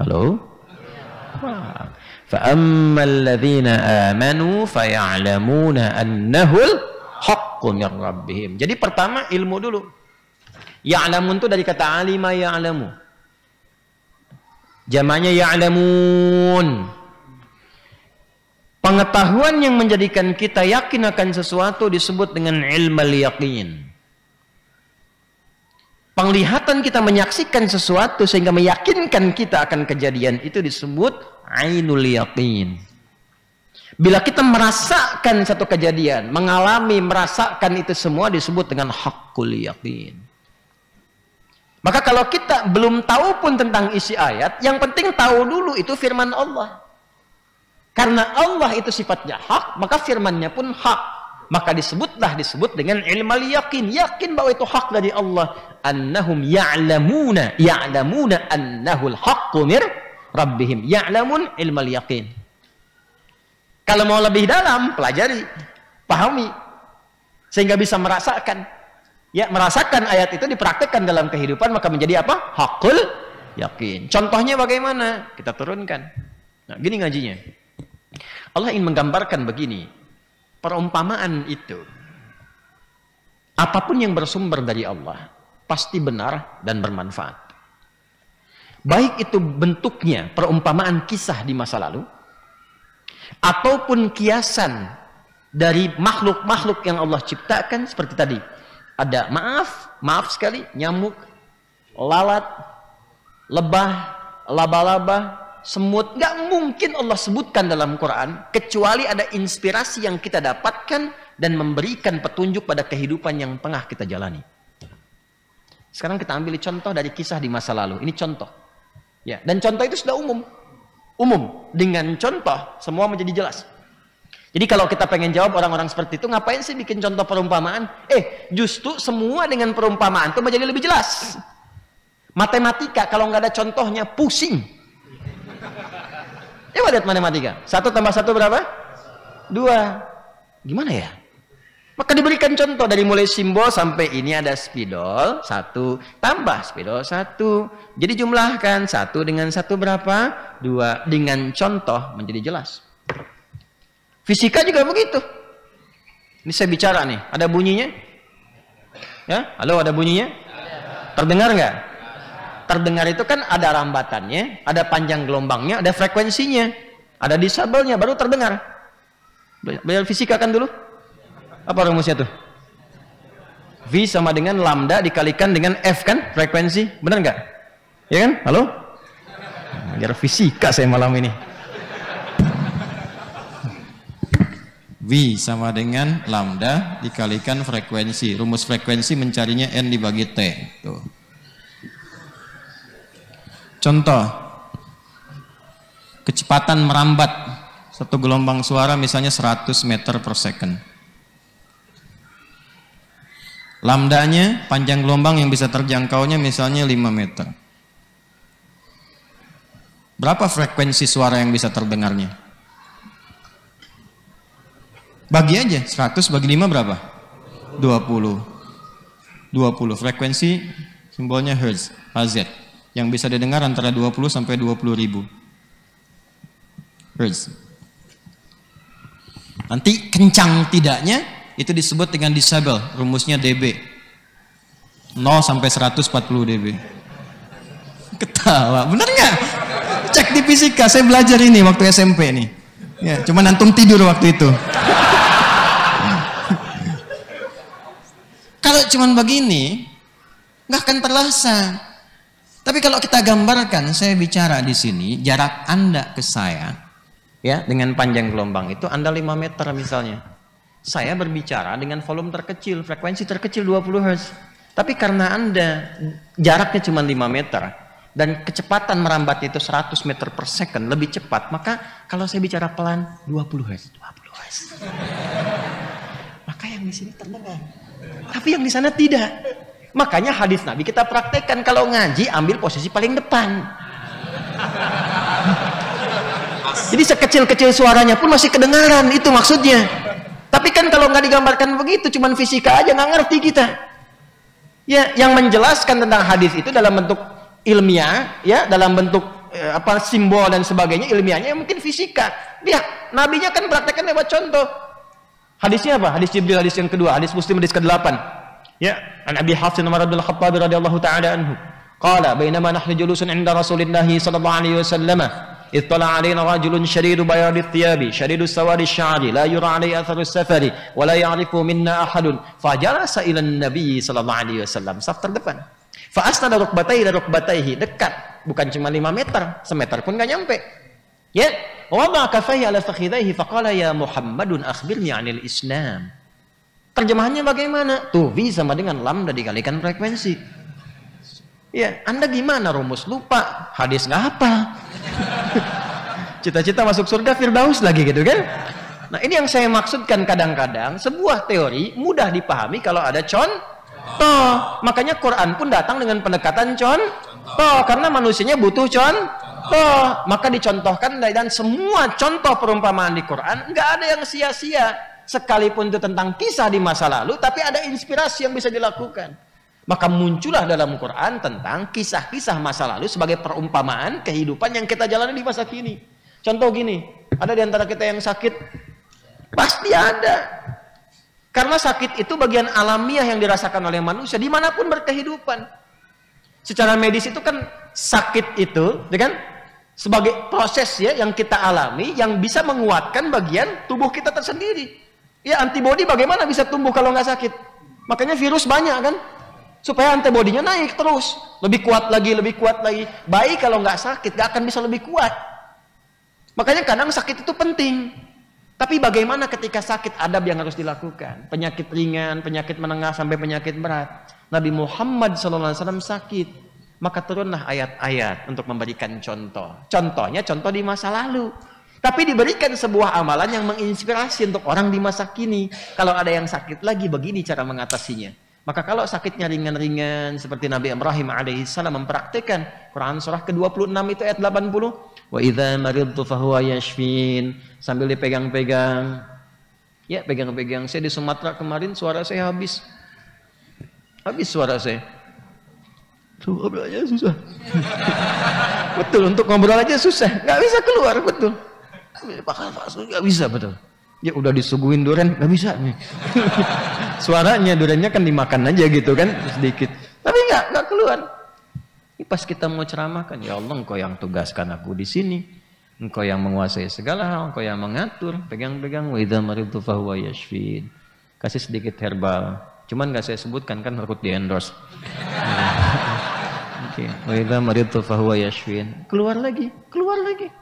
Halo? فَأَمَّا الَّذِينَ آمَنُوا فَيَعْلَمُونَ أَنَّهُ الْحَقُّ مِنْ رَبِّهِمْ. Jadi pertama ilmu dulu. Ya'lamun itu dari kata alima ya'lamu. Jamanya ya'lamun. Pengetahuan yang menjadikan kita yakin akan sesuatu disebut dengan ilmal yaqin. Penglihatan kita menyaksikan sesuatu sehingga meyakinkan kita akan kejadian itu disebut ainul yaqin. Bila kita merasakan satu kejadian, mengalami, merasakan itu semua disebut dengan haqqul yaqin. Maka kalau kita belum tahu pun tentang isi ayat, yang penting tahu dulu itu firman Allah. Karena Allah itu sifatnya hak, maka firmannya pun hak. Maka disebut dengan ilmal yakin, yakin bahwa itu hak dari Allah. Annahum ya'lamuna annahul haqqu mir rabbihim. Ya'lamun ilmal yakin. Kalau mau lebih dalam, pelajari, pahami, sehingga bisa merasakan. Ya, merasakan ayat itu dipraktekkan dalam kehidupan, maka menjadi apa? Haqqul yakin. Contohnya bagaimana? Kita turunkan. Nah, gini ngajinya. Allah ingin menggambarkan begini. Perumpamaan itu, apapun yang bersumber dari Allah, pasti benar dan bermanfaat. Baik itu bentuknya perumpamaan kisah di masa lalu, ataupun kiasan dari makhluk-makhluk yang Allah ciptakan seperti tadi. Ada maaf sekali, nyamuk, lalat, lebah, laba-laba, semut. Nggak mungkin Allah sebutkan dalam Quran kecuali ada inspirasi yang kita dapatkan dan memberikan petunjuk pada kehidupan yang tengah kita jalani. Sekarang kita ambil contoh dari kisah di masa lalu. Ini contoh. Ya, dan contoh itu sudah umum. Dengan contoh semua menjadi jelas. Jadi kalau kita pengen jawab orang-orang seperti itu, ngapain sih bikin contoh perumpamaan? Justru semua dengan perumpamaan itu menjadi lebih jelas. Matematika kalau nggak ada contohnya pusing. Coba lihat matematika. 1 tambah 1 berapa? 2. Gimana ya? Maka diberikan contoh dari mulai simbol sampai ini ada spidol 1 tambah spidol 1. Jadi jumlahkan 1 dengan 1 berapa? 2. Dengan contoh menjadi jelas. Fisika juga begitu. Ini saya bicara nih. Ada bunyinya? Ya? Halo, ada bunyinya? Terdengar nggak? Terdengar itu kan ada rambatannya, ada panjang gelombangnya, ada frekuensinya, ada disabelnya, baru terdengar. Belajar fisika kan dulu? Apa rumusnya tuh? V sama dengan lambda dikalikan dengan F kan? Frekuensi, benar nggak? Ya kan? Halo? Belajar fisika saya malam ini. V V sama dengan lambda dikalikan frekuensi. Rumus frekuensi mencarinya N dibagi T. Tuh. Contoh, kecepatan merambat satu gelombang suara misalnya 100 meter per second. Lambdanya, panjang gelombang yang bisa terjangkaunya misalnya 5 meter. Berapa frekuensi suara yang bisa terdengarnya? Bagi aja, 100 bagi 5 berapa? 20. 20 frekuensi simbolnya Hertz, Hz. Yang bisa didengar antara 20 sampai 20 ribu Hertz. Nanti kencang tidaknya itu disebut dengan decibel, rumusnya dB. 0 sampai 140 dB. Ketawa, bener nggak? Cek di fisika, saya belajar ini waktu SMP nih. Ya, cuman antum tidur waktu itu. Kalau cuman begini, nggak akan terasa. Tapi kalau kita gambarkan, saya bicara di sini, jarak Anda ke saya, ya, dengan panjang gelombang itu Anda 5 meter misalnya. Saya berbicara dengan volume terkecil, frekuensi terkecil 20 Hz. Tapi karena Anda jaraknya cuma 5 meter dan kecepatan merambat itu 100 meter per second, lebih cepat, maka kalau saya bicara pelan 20 Hz, 20 Hz. Maka yang di sini terdengar. Tapi yang di sana tidak. Makanya hadis Nabi kita praktekkan, kalau ngaji ambil posisi paling depan. Jadi sekecil-kecil suaranya pun masih kedengaran, itu maksudnya. Tapi kan kalau nggak digambarkan begitu, cuman fisika aja nggak ngerti kita. Ya, yang menjelaskan tentang hadis itu dalam bentuk ilmiah, ya, dalam bentuk simbol dan sebagainya, ilmiahnya mungkin fisika. Lihat, nabinya kan praktekkan lewat contoh. Hadisnya apa? Hadis Jibril, hadis yang kedua, hadis Muslim, hadis ke-8. Ya, an Abi Hafsin Umar bin Khattab radhiyallahu ta'ala anhu. Qala bainama nahnu julusun 'inda Rasulillah sallallahu alaihi wasallam, ittala 'alaina rajulun shadidu bayadi thiyabi, shadidu sawadi sya'ri, la yura 'alaihi atharu safari, wa la ya'rifu minna ahadun. Fajalasa ila an-nabi sallallahu alaihi wasallam, saf terdepan. Fa asnada rukbatayhi ila rukbatayhi, dekat, bukan cuma 5 meter, semeter pun enggak nyampe. Ya, wa wada'a kaffayhi ala fakhidhayhi faqala ya Muhammadun akhbirni 'anil Islam. Terjemahannya bagaimana? Tuh, V sama dengan lambda dikalikan frekuensi. Ya, Anda gimana rumus? Lupa, hadis nggak hafal. Cita-cita masuk surga Firdaus lagi gitu kan? Nah, ini yang saya maksudkan, kadang-kadang sebuah teori mudah dipahami kalau ada contoh. Makanya Quran pun datang dengan pendekatan contoh, karena manusianya butuh contoh. Maka dicontohkan, dan semua contoh perumpamaan di Quran nggak ada yang sia-sia. Sekalipun itu tentang kisah di masa lalu, tapi ada inspirasi yang bisa dilakukan. Maka muncullah dalam Quran tentang kisah-kisah masa lalu sebagai perumpamaan kehidupan yang kita jalani di masa kini. Contoh gini, ada di antara kita yang sakit? Pasti ada. Karena sakit itu bagian alamiah yang dirasakan oleh manusia dimanapun berkehidupan. Secara medis itu kan sakit itu, kan, sebagai proses ya yang kita alami yang bisa menguatkan bagian tubuh kita tersendiri. Ya, antibodi bagaimana bisa tumbuh kalau nggak sakit? Makanya virus banyak kan? Supaya antibodinya naik terus, lebih kuat lagi, lebih kuat lagi. Bayi kalau nggak sakit nggak akan bisa lebih kuat. Makanya kadang sakit itu penting. Tapi bagaimana ketika sakit, adab yang harus dilakukan? Penyakit ringan, penyakit menengah sampai penyakit berat. Nabi Muhammad SAW sakit, maka turunlah ayat-ayat untuk memberikan contoh. Contohnya contoh di masa lalu. Tapi diberikan sebuah amalan yang menginspirasi untuk orang di masa kini. Kalau ada yang sakit lagi, begini cara mengatasinya. Maka kalau sakitnya ringan-ringan, seperti Nabi Ibrahim alaihissalam mempraktikkan, Quran surah ke-26 itu ayat 80. Wa idza maridtu fahuwa yashfin. Sambil dipegang-pegang. Ya, pegang-pegang. Saya di Sumatera kemarin suara saya habis. Habis suara saya. Ngobrol aja susah. Betul, untuk ngobrol aja susah. Nggak bisa keluar, betul. Nggak bisa, betul. Ya udah disuguhin durian, nggak bisa nih. Suaranya duriannya kan dimakan aja gitu kan, sedikit. Tapi nggak keluar. Ini pas kita mau ceramahkan, ya Allah, Engkau yang tugaskan aku di sini. Engkau yang menguasai segala hal, Engkau yang mengatur. Pegang-pegang, wa idza maridtu fahuwa yashfin. Kasih sedikit herbal. Cuman nggak saya sebutkan, kan takut di endorse. Wa idza maridtu fahuwa yashfin. Keluar lagi, keluar lagi.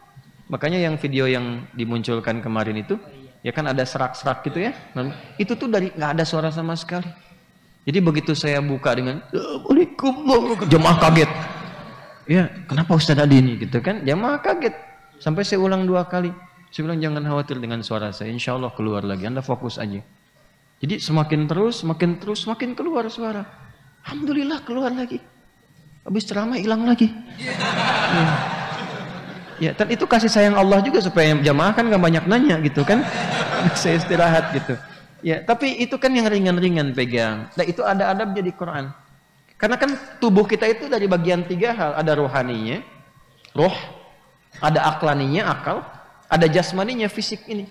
Makanya yang video yang dimunculkan kemarin itu, Ya kan ada serak-serak gitu ya. Nah, itu tuh dari nggak ada suara sama sekali. Jadi begitu saya buka dengan Assalamualaikum, jemaah kaget. Ya, kenapa Ustaz Adi ini gitu kan? Jemaah kaget. Sampai saya ulang 2 kali. Saya bilang jangan khawatir dengan suara saya. Insya Allah keluar lagi. Anda fokus aja. Jadi semakin terus, semakin keluar suara. Alhamdulillah keluar lagi. Habis ceramah hilang lagi. Ya, dan itu kasih sayang Allah juga supaya jamaah kan gak banyak nanya gitu kan. Saya istirahat gitu. Ya, tapi itu kan yang ringan-ringan pegang. Nah, itu ada adabnya di Quran. Karena kan tubuh kita itu dari bagian 3 hal. Ada rohaninya, roh. Ada aklaninya, akal. Ada jasmaninya, fisik ini.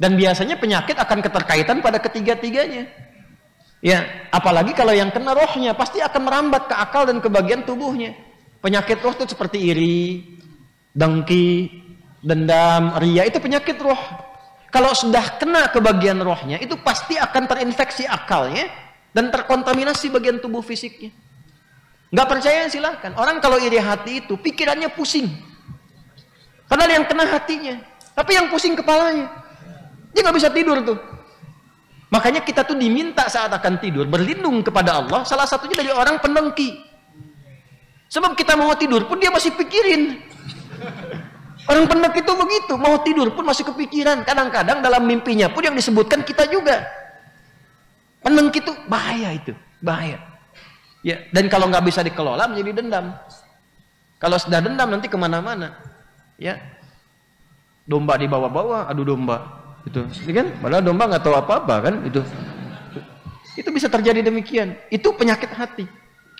Dan biasanya penyakit akan keterkaitan pada ketiga-tiganya. Ya, apalagi kalau yang kena rohnya pasti akan merambat ke akal dan ke bagian tubuhnya. Penyakit roh itu seperti iri, dengki, dendam, ria, itu penyakit roh. Kalau sudah kena ke bagian rohnya, itu pasti akan terinfeksi akalnya dan terkontaminasi bagian tubuh fisiknya. Nggak percaya silahkan. Orang kalau iri hati itu pikirannya pusing. Padahal yang kena hatinya, tapi yang pusing kepalanya. Dia nggak bisa tidur tuh. Makanya kita tuh diminta saat akan tidur berlindung kepada Allah. Salah satunya dari orang pendengki. Sebab kita mau tidur pun dia masih pikirin. Orang pendek itu begitu, mau tidur pun masih kepikiran. Kadang-kadang dalam mimpinya pun yang disebutkan kita juga. Pendek itu bahaya itu, bahaya. Ya, dan kalau nggak bisa dikelola menjadi dendam. Kalau sudah dendam nanti kemana-mana. Ya, domba dibawa-bawa, adu domba. Itu, kan? Padahal domba nggak tahu apa-apa kan? Itu bisa terjadi demikian. Itu penyakit hati.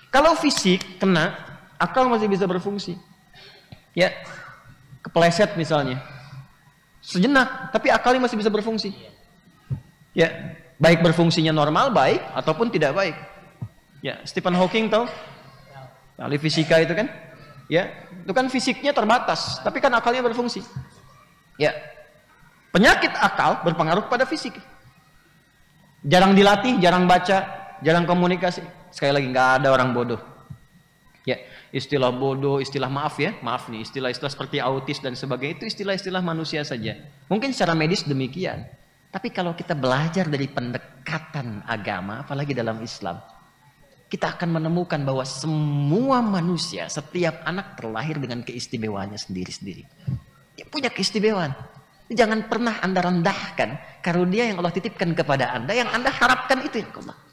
Kalau fisik kena, akal masih bisa berfungsi. Ya. Kepleset misalnya sejenak tapi akalnya masih bisa berfungsi, ya, baik berfungsinya normal baik ataupun tidak baik. Ya, Stephen Hawking tahu ahli fisika itu kan, ya, itu kan fisiknya terbatas tapi kan akalnya berfungsi. Ya, penyakit akal berpengaruh pada fisik. Jarang dilatih, jarang baca, jarang komunikasi. Sekali lagi nggak ada orang bodoh. Ya, istilah bodoh, istilah maaf nih, istilah-istilah seperti autis dan sebagainya itu istilah-istilah manusia saja. Mungkin secara medis demikian. Tapi kalau kita belajar dari pendekatan agama, apalagi dalam Islam, kita akan menemukan bahwa semua manusia, setiap anak terlahir dengan keistimewaannya sendiri-sendiri. Dia punya keistimewaan. Jangan pernah Anda rendahkan karunia yang Allah titipkan kepada Anda, yang Anda harapkan itu yang Allah.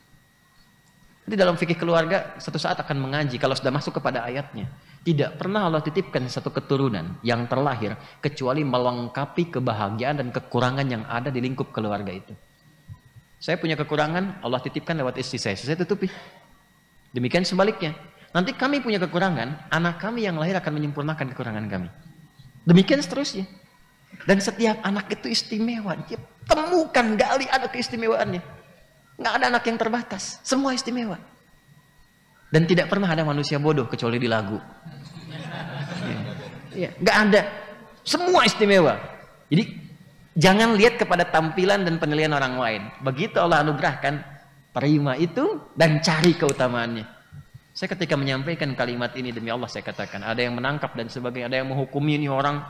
Jadi dalam fikih keluarga satu saat akan mengaji kalau sudah masuk kepada ayatnya. Tidak pernah Allah titipkan satu keturunan yang terlahir kecuali melengkapi kebahagiaan dan kekurangan yang ada di lingkup keluarga itu. Saya punya kekurangan, Allah titipkan lewat istri saya tutupi. Demikian sebaliknya. Nanti kami punya kekurangan, anak kami yang lahir akan menyempurnakan kekurangan kami. Demikian seterusnya. Dan setiap anak itu istimewa. Dia temukan, gali ada keistimewaannya. Nggak ada anak yang terbatas, semua istimewa. Dan tidak pernah ada manusia bodoh kecuali di lagu. Ya, nggak ada, semua istimewa. Jadi jangan lihat kepada tampilan dan penilaian orang lain. Begitu Allah anugerahkan, terima itu dan cari keutamaannya. Saya ketika menyampaikan kalimat ini demi Allah saya katakan, ada yang menangkap dan sebagainya, ada yang menghukumi ini orang,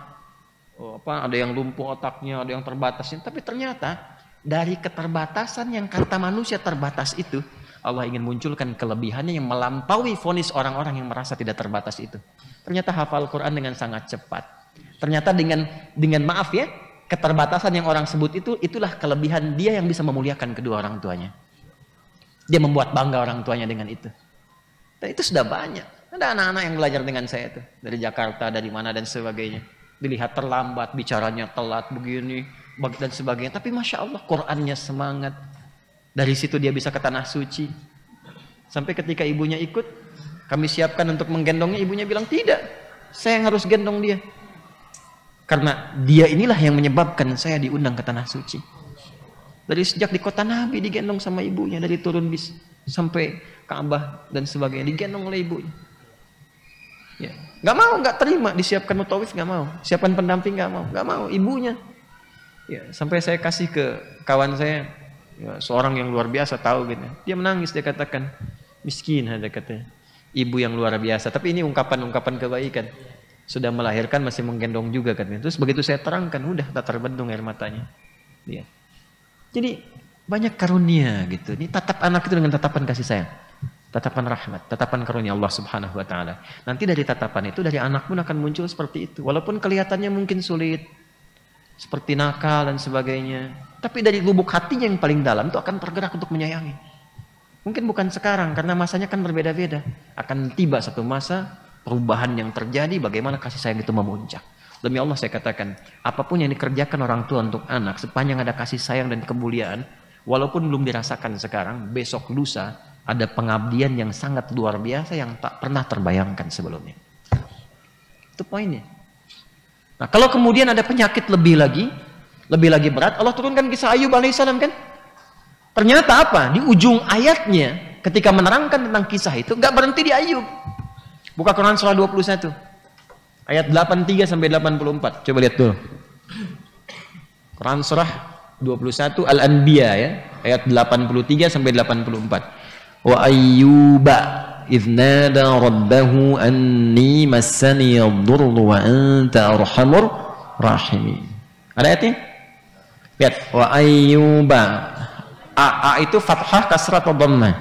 ada yang lumpuh otaknya, ada yang terbatasnya. Tapi ternyata dari keterbatasan yang kata manusia terbatas itu, Allah ingin munculkan kelebihannya yang melampaui vonis orang-orang yang merasa tidak terbatas itu. Ternyata hafal Quran dengan sangat cepat. Ternyata dengan maaf ya, keterbatasan yang orang sebut itu, itulah kelebihan dia yang bisa memuliakan kedua orang tuanya. Dia membuat bangga orang tuanya dengan itu. Dan itu sudah banyak. Ada anak-anak yang belajar dengan saya itu dari Jakarta, dari mana dan sebagainya. Dilihat terlambat, bicaranya telat begini dan sebagainya. Tapi Masya Allah Qurannya semangat. Dari situ dia bisa ke tanah suci. Sampai ketika ibunya ikut, kami siapkan untuk menggendongnya, ibunya bilang tidak, saya yang harus gendong dia. Karena dia inilah yang menyebabkan saya diundang ke tanah suci. Dari sejak di kota Nabi digendong sama ibunya, dari turun bis sampai Ka'bah dan sebagainya digendong oleh ibunya. Ya, nggak mau, nggak terima, disiapkan mutawif nggak mau, siapkan pendamping nggak mau, ibunya. Ya, sampai saya kasih ke kawan saya, ya, seorang yang luar biasa tahu gitu. Dia menangis, dia katakan, miskin ada katanya. Ibu yang luar biasa, tapi ini ungkapan-ungkapan kebaikan. Sudah melahirkan masih menggendong juga katanya. Terus begitu saya terangkan, udah tak terbendung air matanya. Ya. Jadi banyak karunia gitu. Ini tatap anak itu dengan tatapan kasih sayang, tatapan rahmat, tatapan karunia Allah Subhanahu wa taala. Nanti dari tatapan itu dari anak pun akan muncul seperti itu. Walaupun kelihatannya mungkin sulit, seperti nakal dan sebagainya, tapi dari lubuk hatinya yang paling dalam itu akan tergerak untuk menyayangi. Mungkin bukan sekarang karena masanya kan berbeda-beda. Akan tiba satu masa perubahan yang terjadi, bagaimana kasih sayang itu memuncak. Demi Allah saya katakan, apapun yang dikerjakan orang tua untuk anak, sepanjang ada kasih sayang dan kemuliaan, walaupun belum dirasakan sekarang, besok lusa ada pengabdian yang sangat luar biasa yang tak pernah terbayangkan sebelumnya. Itu poinnya. Nah, kalau kemudian ada penyakit lebih lagi berat, Allah turunkan kisah Ayub alaihissalam kan? Ternyata apa? Di ujung ayatnya, ketika menerangkan tentang kisah itu, nggak berhenti di Ayub. Buka Quran surah 21. Ayat 83 sampai 84. Coba lihat dulu. Quran surah 21 Al-Anbiya ya, ayat 83 sampai 84. Wa ayyuba idz nada rabbahu anni massani ad-durru wa anta arhamur rahimin. Ada ayatnya? Lihat, wa ayyuba. A itu fathah kasrah atau dhammah?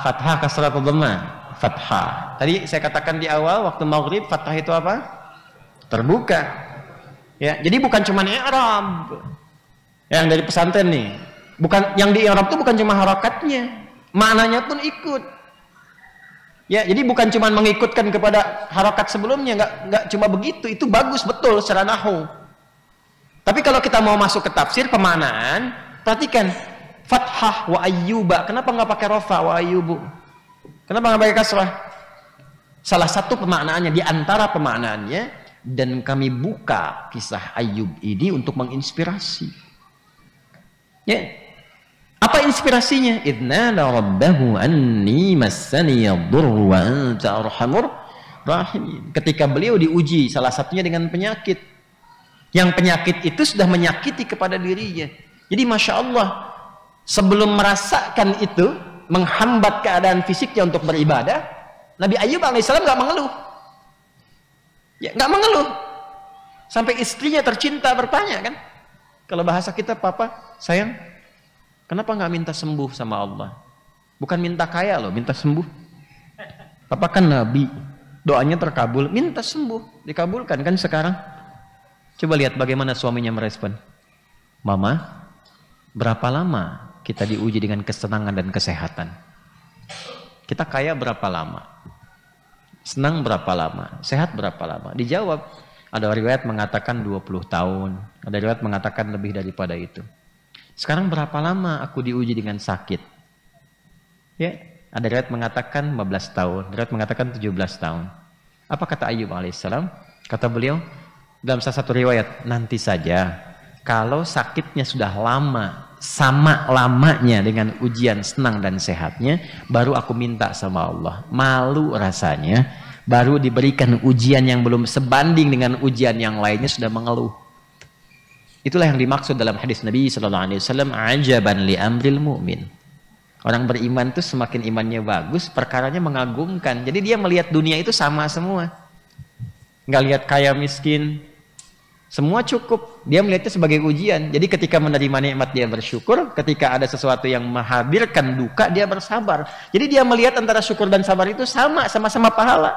Fathah kasrah atau dhammah? Fathah. Tadi saya katakan di awal waktu maghrib fathah itu apa? Terbuka. Ya, jadi bukan cuma i'rab. Yang dari pesantren nih. Bukan yang di i'rab itu bukan cuma harakatnya, maknanya pun ikut. Ya, jadi bukan cuma mengikutkan kepada harakat sebelumnya, enggak cuma begitu. Itu bagus betul secara nahwu. Tapi kalau kita mau masuk ke tafsir pemaknaan, perhatikan fathah wa ayyuba. Kenapa enggak pakai rafa wa ayyubu? Kenapa nggak pakai kasrah? Salah satu pemaknaannya, di antara pemaknaannya, dan kami buka kisah Ayub ini untuk menginspirasi. Ya, apa inspirasinya? Idna la rabbahu anni massani ad-durru wa anta arhamur rahimin. Ketika beliau diuji, salah satunya dengan penyakit. Yang penyakit itu sudah menyakiti kepada dirinya. Jadi masya Allah, sebelum merasakan itu, menghambat keadaan fisiknya untuk beribadah, Nabi Ayub alaihissalam nggak mengeluh. Ya, nggak mengeluh. Sampai istrinya tercinta bertanya kan, kalau bahasa kita, papa, sayang, kenapa nggak minta sembuh sama Allah? Bukan minta kaya loh, minta sembuh. Papa kan Nabi, doanya terkabul, minta sembuh, dikabulkan kan sekarang. Coba lihat bagaimana suaminya merespon. Mama, berapa lama kita diuji dengan kesenangan dan kesehatan? Kita kaya berapa lama? Senang berapa lama? Sehat berapa lama? Dijawab, ada riwayat mengatakan 20 tahun, ada riwayat mengatakan lebih daripada itu. Sekarang berapa lama aku diuji dengan sakit? Ya, ada riwayat mengatakan 15 tahun, riwayat mengatakan 17 tahun. Apa kata Ayub alaihissalam? Kata beliau, dalam salah satu riwayat, nanti saja kalau sakitnya sudah lama, sama lamanya dengan ujian senang dan sehatnya, baru aku minta sama Allah. Malu rasanya, baru diberikan ujian yang belum sebanding dengan ujian yang lainnya sudah mengeluh. Itulah yang dimaksud dalam hadis Nabi SAW, ajaban li amril mu'min. Orang beriman itu semakin imannya bagus, perkaranya mengagumkan. Jadi dia melihat dunia itu sama semua. Nggak lihat kaya miskin, semua cukup. Dia melihatnya sebagai ujian. Jadi ketika menerima nikmat dia bersyukur, ketika ada sesuatu yang menghadirkan duka dia bersabar. Jadi dia melihat antara syukur dan sabar itu sama-sama pahala.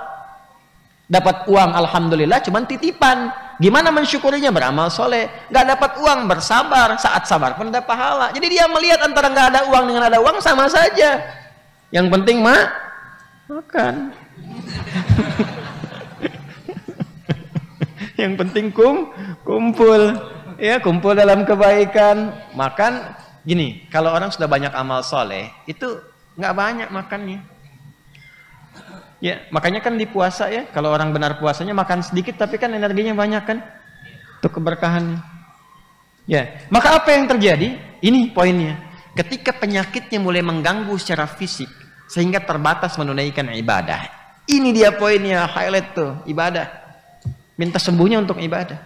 Dapat uang alhamdulillah cuman titipan. Gimana mensyukurinya? Beramal soleh. Nggak dapat uang bersabar, saat sabar pun ada pahala. Jadi dia melihat antara nggak ada uang dengan ada uang sama saja. Yang penting makan. Yang penting kumpul, ya, kumpul dalam kebaikan. Makan gini, kalau orang sudah banyak amal soleh itu nggak banyak makannya. Ya, makanya kan di puasa ya, kalau orang benar puasanya makan sedikit tapi kan energinya banyak kan, untuk keberkahannya. Ya, maka apa yang terjadi? Ini poinnya. Ketika penyakitnya mulai mengganggu secara fisik sehingga terbatas menunaikan ibadah. Ini dia poinnya, highlight tuh, ibadah. Minta sembuhnya untuk ibadah.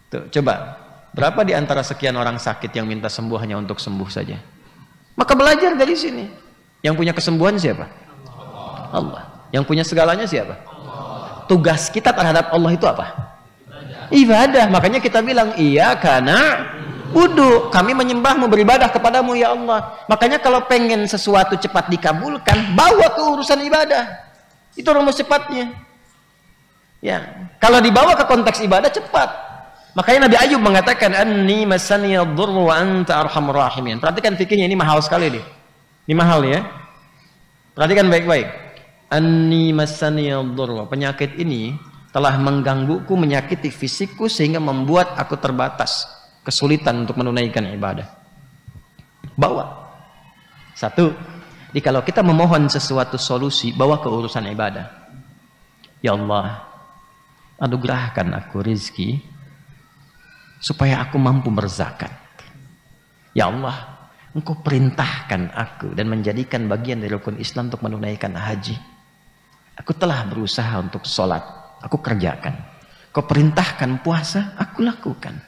Tuh, coba. Berapa di antara sekian orang sakit yang minta sembuh hanya untuk sembuh saja? Maka belajar dari sini. Yang punya kesembuhan siapa? Allah. Yang punya segalanya siapa? Allah. Tugas kita terhadap Allah itu apa? Ibadah. Makanya kita bilang iya karena wudhu, kami menyembahmu, beribadah kepadamu ya Allah. Makanya kalau pengen sesuatu cepat dikabulkan, bawa ke urusan ibadah. Itu rumus cepatnya. Ya, kalau dibawa ke konteks ibadah cepat. Makanya Nabi Ayub mengatakan, "Anni massaniya dhurru wa anta arhamur rahimin." Perhatikan fikihnya, ini mahal sekali nih. Ini mahal ya. Perhatikan baik-baik. Anni massaniya dhurru. Penyakit ini telah menggangguku, menyakiti fisikku sehingga membuat aku terbatas, kesulitan untuk menunaikan ibadah. Bawa. Satu, kalau kita memohon sesuatu solusi, bawa ke urusan ibadah. Ya Allah, anugerahkan aku rezeki supaya aku mampu berzakat. Ya Allah, Engkau perintahkan aku dan menjadikan bagian dari rukun Islam untuk menunaikan haji. Aku telah berusaha untuk sholat, aku kerjakan. Kau perintahkan puasa, aku lakukan.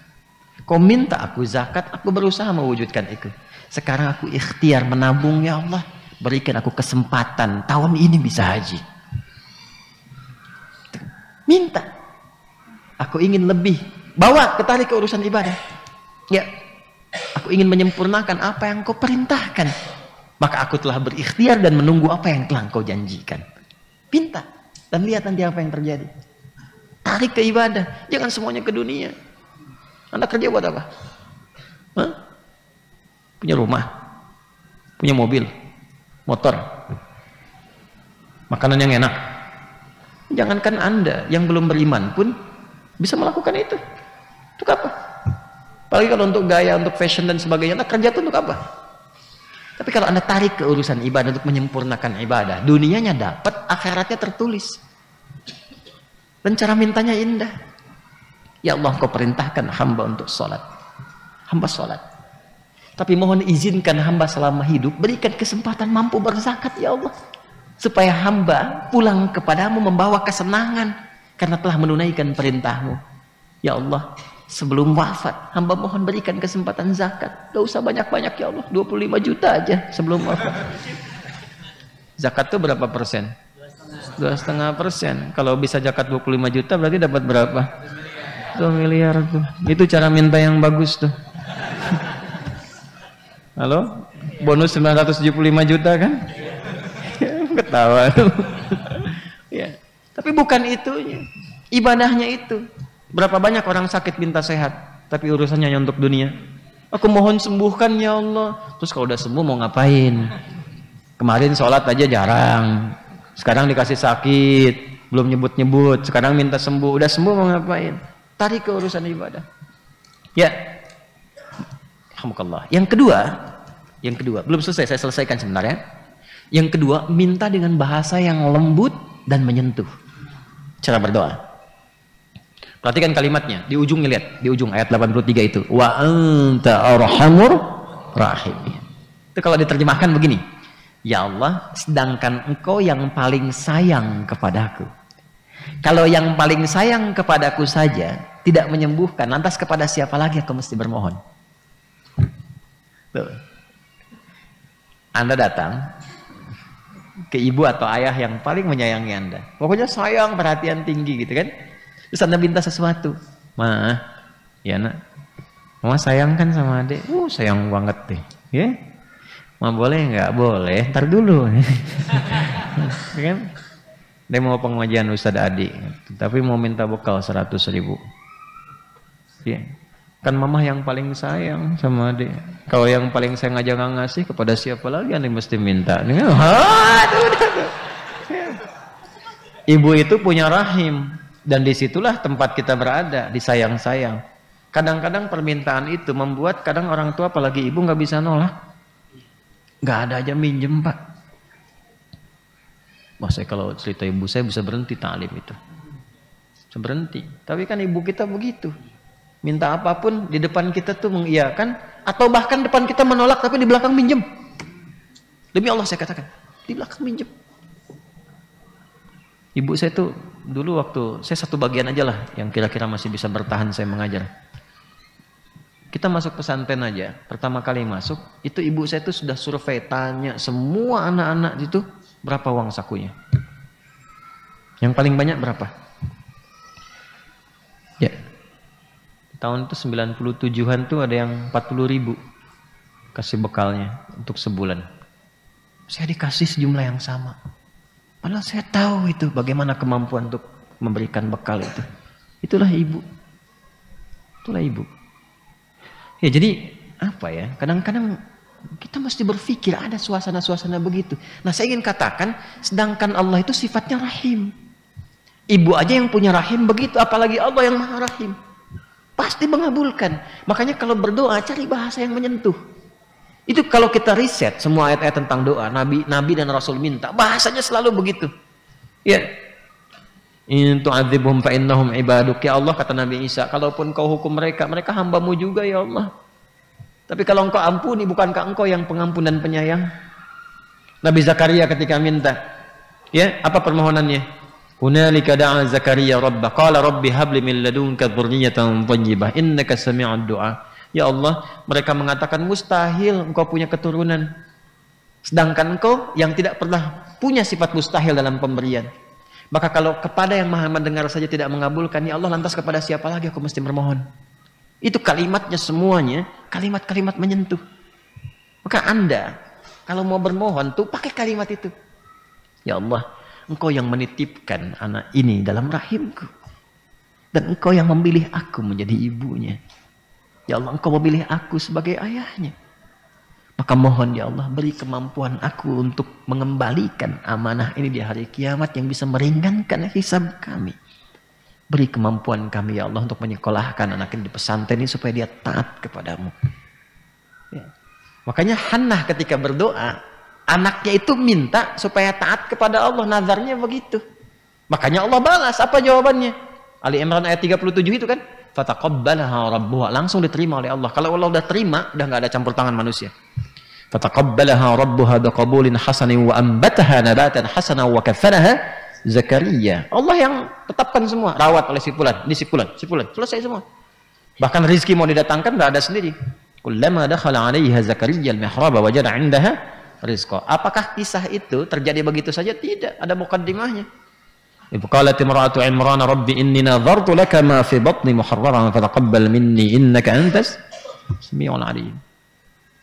Kau minta aku zakat, aku berusaha mewujudkan itu. Sekarang aku ikhtiar menabung, ya Allah, berikan aku kesempatan tahun ini bisa haji. Minta. Aku ingin lebih. Bawa, ketarik ke urusan ibadah. Ya. Aku ingin menyempurnakan apa yang kau perintahkan. Maka aku telah berikhtiar dan menunggu apa yang telah kau janjikan. Minta. Dan lihat nanti apa yang terjadi. Tarik ke ibadah. Jangan semuanya ke dunia. Anda kerja buat apa? Hah? Punya rumah. Punya mobil. Motor. Makanan yang enak. Jangankan Anda yang belum beriman pun bisa melakukan itu. Untuk apa? Apalagi kalau untuk gaya, untuk fashion dan sebagainya. Anda kerja itu untuk apa? Tapi kalau Anda tarik ke urusan ibadah untuk menyempurnakan ibadah, dunianya dapat, akhiratnya tertulis. Dan cara mintanya indah. Ya Allah, Kau perintahkan hamba untuk sholat. Hamba sholat. Tapi mohon izinkan hamba selama hidup, berikan kesempatan mampu berzakat, ya Allah. Supaya hamba pulang kepadamu membawa kesenangan karena telah menunaikan perintahmu. Ya Allah, sebelum wafat, hamba mohon berikan kesempatan zakat. Gak usah banyak-banyak ya Allah, 25 juta aja sebelum wafat. Zakat itu berapa persen? 2,5%. Kalau bisa zakat 25 juta berarti dapat berapa? 2 miliar tuh. Itu cara minta yang bagus tuh. Halo? Bonus 975 juta kan? Ketawa tuh. Ya. Tapi bukan itunya. Ibadahnya itu. Berapa banyak orang sakit minta sehat, tapi urusannya hanya untuk dunia. Aku mohon sembuhkan ya Allah. Terus kalau udah sembuh mau ngapain? Kemarin sholat aja jarang. Sekarang dikasih sakit, belum nyebut-nyebut. Sekarang minta sembuh, udah sembuh mau ngapain? Tarik ke urusan ibadah. Ya. Alhamdulillah. Yang kedua, belum selesai, saya selesaikan sebenarnya. Yang kedua, minta dengan bahasa yang lembut dan menyentuh. Cara berdoa. Perhatikan kalimatnya, di ujungnya lihat, di ujung ayat 83 itu. Wa anta arhamur rahimin. Itu kalau diterjemahkan begini. Ya Allah, sedangkan Engkau yang paling sayang kepadaku. Kalau yang paling sayang kepadaku saja tidak menyembuhkan, lantas kepada siapa lagi aku mesti bermohon? Tuh. Anda datang ke ibu atau ayah yang paling menyayangi Anda. Pokoknya sayang, perhatian tinggi gitu kan. Terus Anda minta sesuatu. Ma, ya nak, Mama sayang kan sama adik? Sayang banget deh. Ya? Ma boleh nggak? Boleh, ntar dulu. Kan? Dia mau pengajian Ustadz Adik, tapi mau minta bekal 100.000. Ya. Kan mama yang paling sayang sama adik. Kalau yang paling sayang aja nggak ngasih, kepada siapa lagi yang mesti minta? Ibu itu punya rahim, dan disitulah tempat kita berada, disayang-sayang. Kadang-kadang permintaan itu membuat kadang orang tua, apalagi ibu, nggak bisa nolak. Nggak ada aja minjem, Pak. Wah, saya kalau cerita ibu saya bisa berhenti taklim itu. Bisa berhenti. Tapi kan ibu kita begitu. Minta apapun di depan kita tuh mengiyakan, atau bahkan depan kita menolak tapi di belakang minjem. Demi Allah saya katakan, di belakang minjem. Ibu saya tuh dulu waktu saya satu bagian aja lah yang kira-kira masih bisa bertahan saya mengajar. Kita masuk pesantren aja, pertama kali masuk, itu ibu saya tuh sudah survei, tanya semua anak-anak itu berapa uang sakunya. Yang paling banyak berapa? Ya. Tahun itu 97-an tuh ada yang 40.000 kasih bekalnya untuk sebulan. Saya dikasih sejumlah yang sama. Padahal saya tahu itu bagaimana kemampuan untuk memberikan bekal itu. Itulah ibu. Itulah ibu. Ya jadi apa ya? Kadang-kadang kita mesti berpikir ada suasana-suasana begitu. Nah saya ingin katakan, sedangkan Allah itu sifatnya rahim. Ibu aja yang punya rahim begitu, apalagi Allah yang maha rahim. Pasti mengabulkan. Makanya kalau berdoa cari bahasa yang menyentuh. Itu kalau kita riset semua ayat-ayat tentang doa, Nabi dan Rasul minta, bahasanya selalu begitu. Ya. In tu'adzibhum fa innahum ibaduk, ya Allah, kata Nabi Isa, kalaupun kau hukum mereka, mereka hambamu juga ya Allah. Tapi kalau engkau ampuni, bukankah engkau yang pengampun dan penyayang? Nabi Zakaria ketika minta, ya, apa permohonannya? Hunalika da'a Zakaria rabbah, qala rabbi habli min ladunka dzurriyyatan thayyibah innaka sami'ud du'a. Ya Allah, mereka mengatakan mustahil engkau punya keturunan. Sedangkan engkau yang tidak pernah punya sifat mustahil dalam pemberian. Maka kalau kepada yang maha mendengar saja tidak mengabulkan, ya Allah, lantas kepada siapa lagi aku mesti bermohon? Itu kalimatnya semuanya, kalimat-kalimat menyentuh. Maka Anda, kalau mau bermohon tuh pakai kalimat itu. Ya Allah, engkau yang menitipkan anak ini dalam rahimku. Dan engkau yang memilih aku menjadi ibunya. Ya Allah, engkau memilih aku sebagai ayahnya. Maka mohon ya Allah, beri kemampuan aku untuk mengembalikan amanah ini di hari kiamat yang bisa meringankan hisab kami. Beri kemampuan kami ya Allah untuk menyekolahkan anak ini di pesantren ini supaya dia taat kepadamu. Ya. Makanya Hannah ketika berdoa, anaknya itu minta supaya taat kepada Allah, nazarnya begitu. Makanya Allah balas, apa jawabannya? Ali Imran ayat 37 itu kan, fataqabbalaha rabbuha, langsung diterima oleh Allah. Kalau Allah udah terima, udah nggak ada campur tangan manusia. Fataqabbalaha rabbuha biqabulin hasanin wa ambataha nabatan hasanan wa kaffalaha Zakaria. Allah yang tetapkan semua, rawat oleh sipulan, selesai semua. Bahkan rizki mau didatangkan nggak ada sendiri. Kullama dakhala 'alaiha Zakaria al-mihraba wajada 'indaha rizqa. Apakah kisah itu terjadi begitu saja? Tidak, ada mukaddimahnya. Ibu qalat imra'atu Imran rabbi inni nadhartu laka ma fi batni muharraran fataqabbal minni innaka antas samiul 'alim.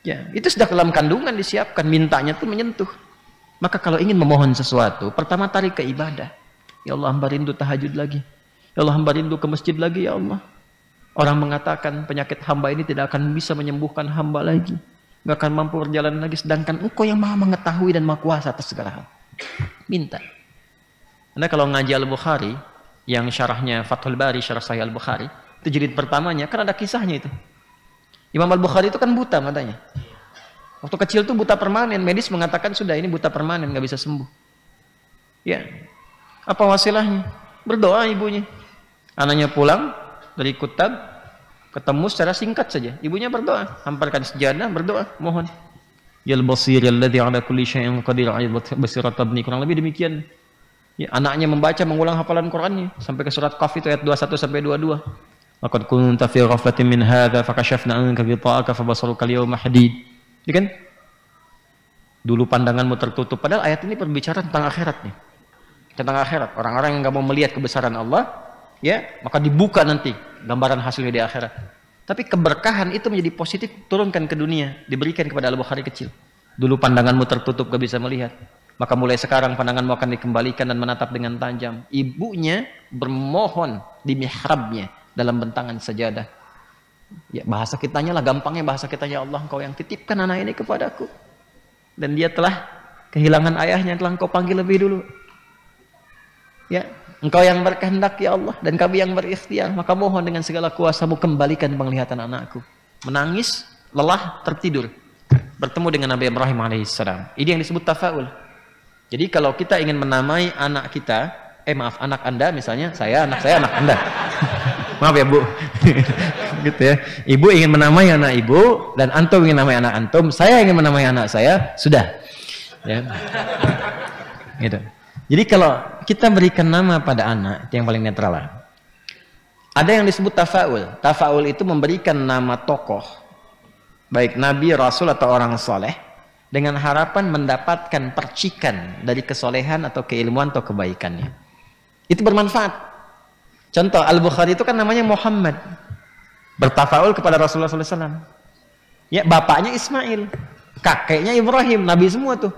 Ya, itu sudah dalam kandungan disiapkan, mintanya tuh menyentuh. Maka kalau ingin memohon sesuatu, pertama tarik ke ibadah. Ya Allah, hamba rindu tahajud lagi. Ya Allah, hamba rindu ke masjid lagi ya Allah. Orang mengatakan penyakit hamba ini tidak akan bisa menyembuhkan hamba lagi. Nggak akan mampu berjalan lagi, sedangkan engkau yang maha mengetahui dan maha kuasa atas segala hal. Minta. Anda kalau ngaji Al-Bukhari, yang syarahnya Fathul Bari, syarah Sahih Al-Bukhari, itu jilid pertamanya, kan ada kisahnya itu. Imam Al-Bukhari itu kan buta matanya. Waktu kecil tuh buta permanen, medis mengatakan sudah ini buta permanen, nggak bisa sembuh. Ya, apa wasilahnya? Berdoa ibunya. Anaknya pulang dari kutab, ketemu secara singkat saja. Ibunya berdoa, hamparkan sejadah, berdoa, mohon. Yal basir alladzi ala kulli syai'in qadir ayat basirat tabni, kurang lebih demikian. Ya, anaknya membaca, mengulang hafalan Qur'annya sampai ke surat Qaf itu ayat 21 sampai 22. Laqad kunta fi ghaflatin min hadza fakashafna anka ghita'aka fabasaruka al-yawma hadid. Ya kan? Dulu pandanganmu tertutup. Padahal ayat ini berbicara tentang akhirat nih. Tentang akhirat. Orang-orang yang nggak mau melihat kebesaran Allah, ya, maka dibuka nanti gambaran hasilnya di akhirat. Tapi keberkahan itu menjadi positif, turunkan ke dunia, diberikan kepada Al-Bukhari kecil. Dulu pandanganmu tertutup, gak bisa melihat. Maka mulai sekarang pandanganmu akan dikembalikan dan menatap dengan tajam. Ibunya bermohon di mihrabnya dalam bentangan sajadah. Ya, bahasa kitanya lah, gampangnya bahasa kitanya, Allah, engkau yang titipkan anak ini kepadaku. Dan dia telah kehilangan ayahnya, telah engkau panggil lebih dulu. Ya, engkau yang berkehendak ya Allah, dan kami yang berikhtiar, maka mohon dengan segala kuasamu kembalikan penglihatan anakku. Menangis, lelah, tertidur. Bertemu dengan Nabi Ibrahim alaihissalam. Ini yang disebut tafaul. Jadi kalau kita ingin menamai anak kita, anak Anda misalnya, anak saya, anak Anda. Maaf ya Bu. Gitu ya. Ibu ingin menamai anak ibu, dan antum ingin menamai anak antum, saya ingin menamai anak saya, sudah. Ya. Gitu. Jadi kalau kita berikan nama pada anak, itu yang paling netral lah. Ada yang disebut tafaul. Tafaul itu memberikan nama tokoh, baik nabi, rasul atau orang soleh, dengan harapan mendapatkan percikan dari kesolehan atau keilmuan atau kebaikannya. Itu bermanfaat. Contoh, Al-Bukhari itu kan namanya Muhammad. bertafaul kepada Rasulullah SAW. Ya, bapaknya Ismail, kakeknya Ibrahim, nabi semua tuh.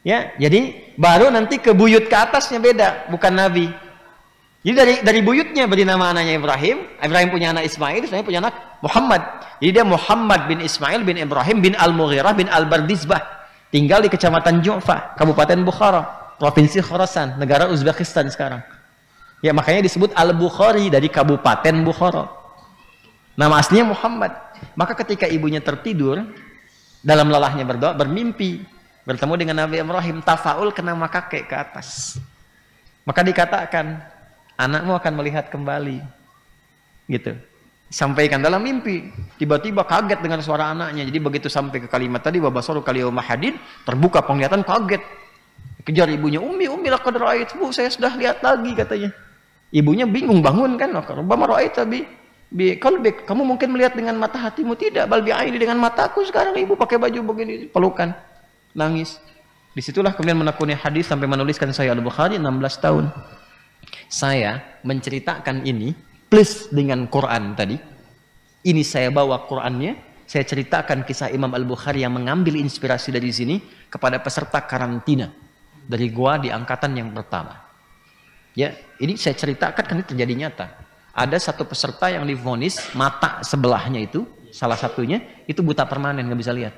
Ya, jadi baru nanti ke buyut ke atasnya beda, bukan nabi. Jadi dari buyutnya beri nama anaknya Ibrahim. Ibrahim punya anak Ismail, Ismail punya anak Muhammad. Jadi dia Muhammad bin Ismail bin Ibrahim bin Al-Mughirah bin Al-Bardizbah. Tinggal di Kecamatan Ju'fa, Kabupaten Bukhara, Provinsi Khorasan, negara Uzbekistan sekarang. Ya, makanya disebut Al-Bukhari dari Kabupaten Bukhara. Nama aslinya Muhammad. Maka ketika ibunya tertidur, dalam lelahnya berdoa, bermimpi bertemu dengan Nabi Ibrahim, tafaul ke nama kakek ke atas. Maka dikatakan, anakmu akan melihat kembali. Gitu. Sampaikan dalam mimpi. Tiba-tiba kaget dengan suara anaknya. Jadi begitu sampai ke kalimat tadi, wabasaru kaliyawma hadid, terbuka penglihatan, kaget. Kejar ibunya, Umi laqad ra'ait. Bu, saya sudah lihat lagi katanya. Ibunya bingung bangun kan. Rabbama ra'aita bi qalbik. Kamu mungkin melihat dengan mata hatimu, tidak. Bal bi'aini, dengan mataku sekarang ibu pakai baju begini, pelukan, nangis. Disitulah kemudian menekuni hadis sampai menuliskan Sahih Al-Bukhari 16 tahun. Saya menceritakan ini plus dengan Quran tadi. Ini saya bawa Qurannya, saya ceritakan kisah Imam Al-Bukhari yang mengambil inspirasi dari sini kepada peserta karantina dari gua di angkatan yang pertama. Ya, ini saya ceritakan karena terjadi nyata. Ada satu peserta yang divonis mata sebelahnya itu, salah satunya itu buta permanen, nggak bisa lihat.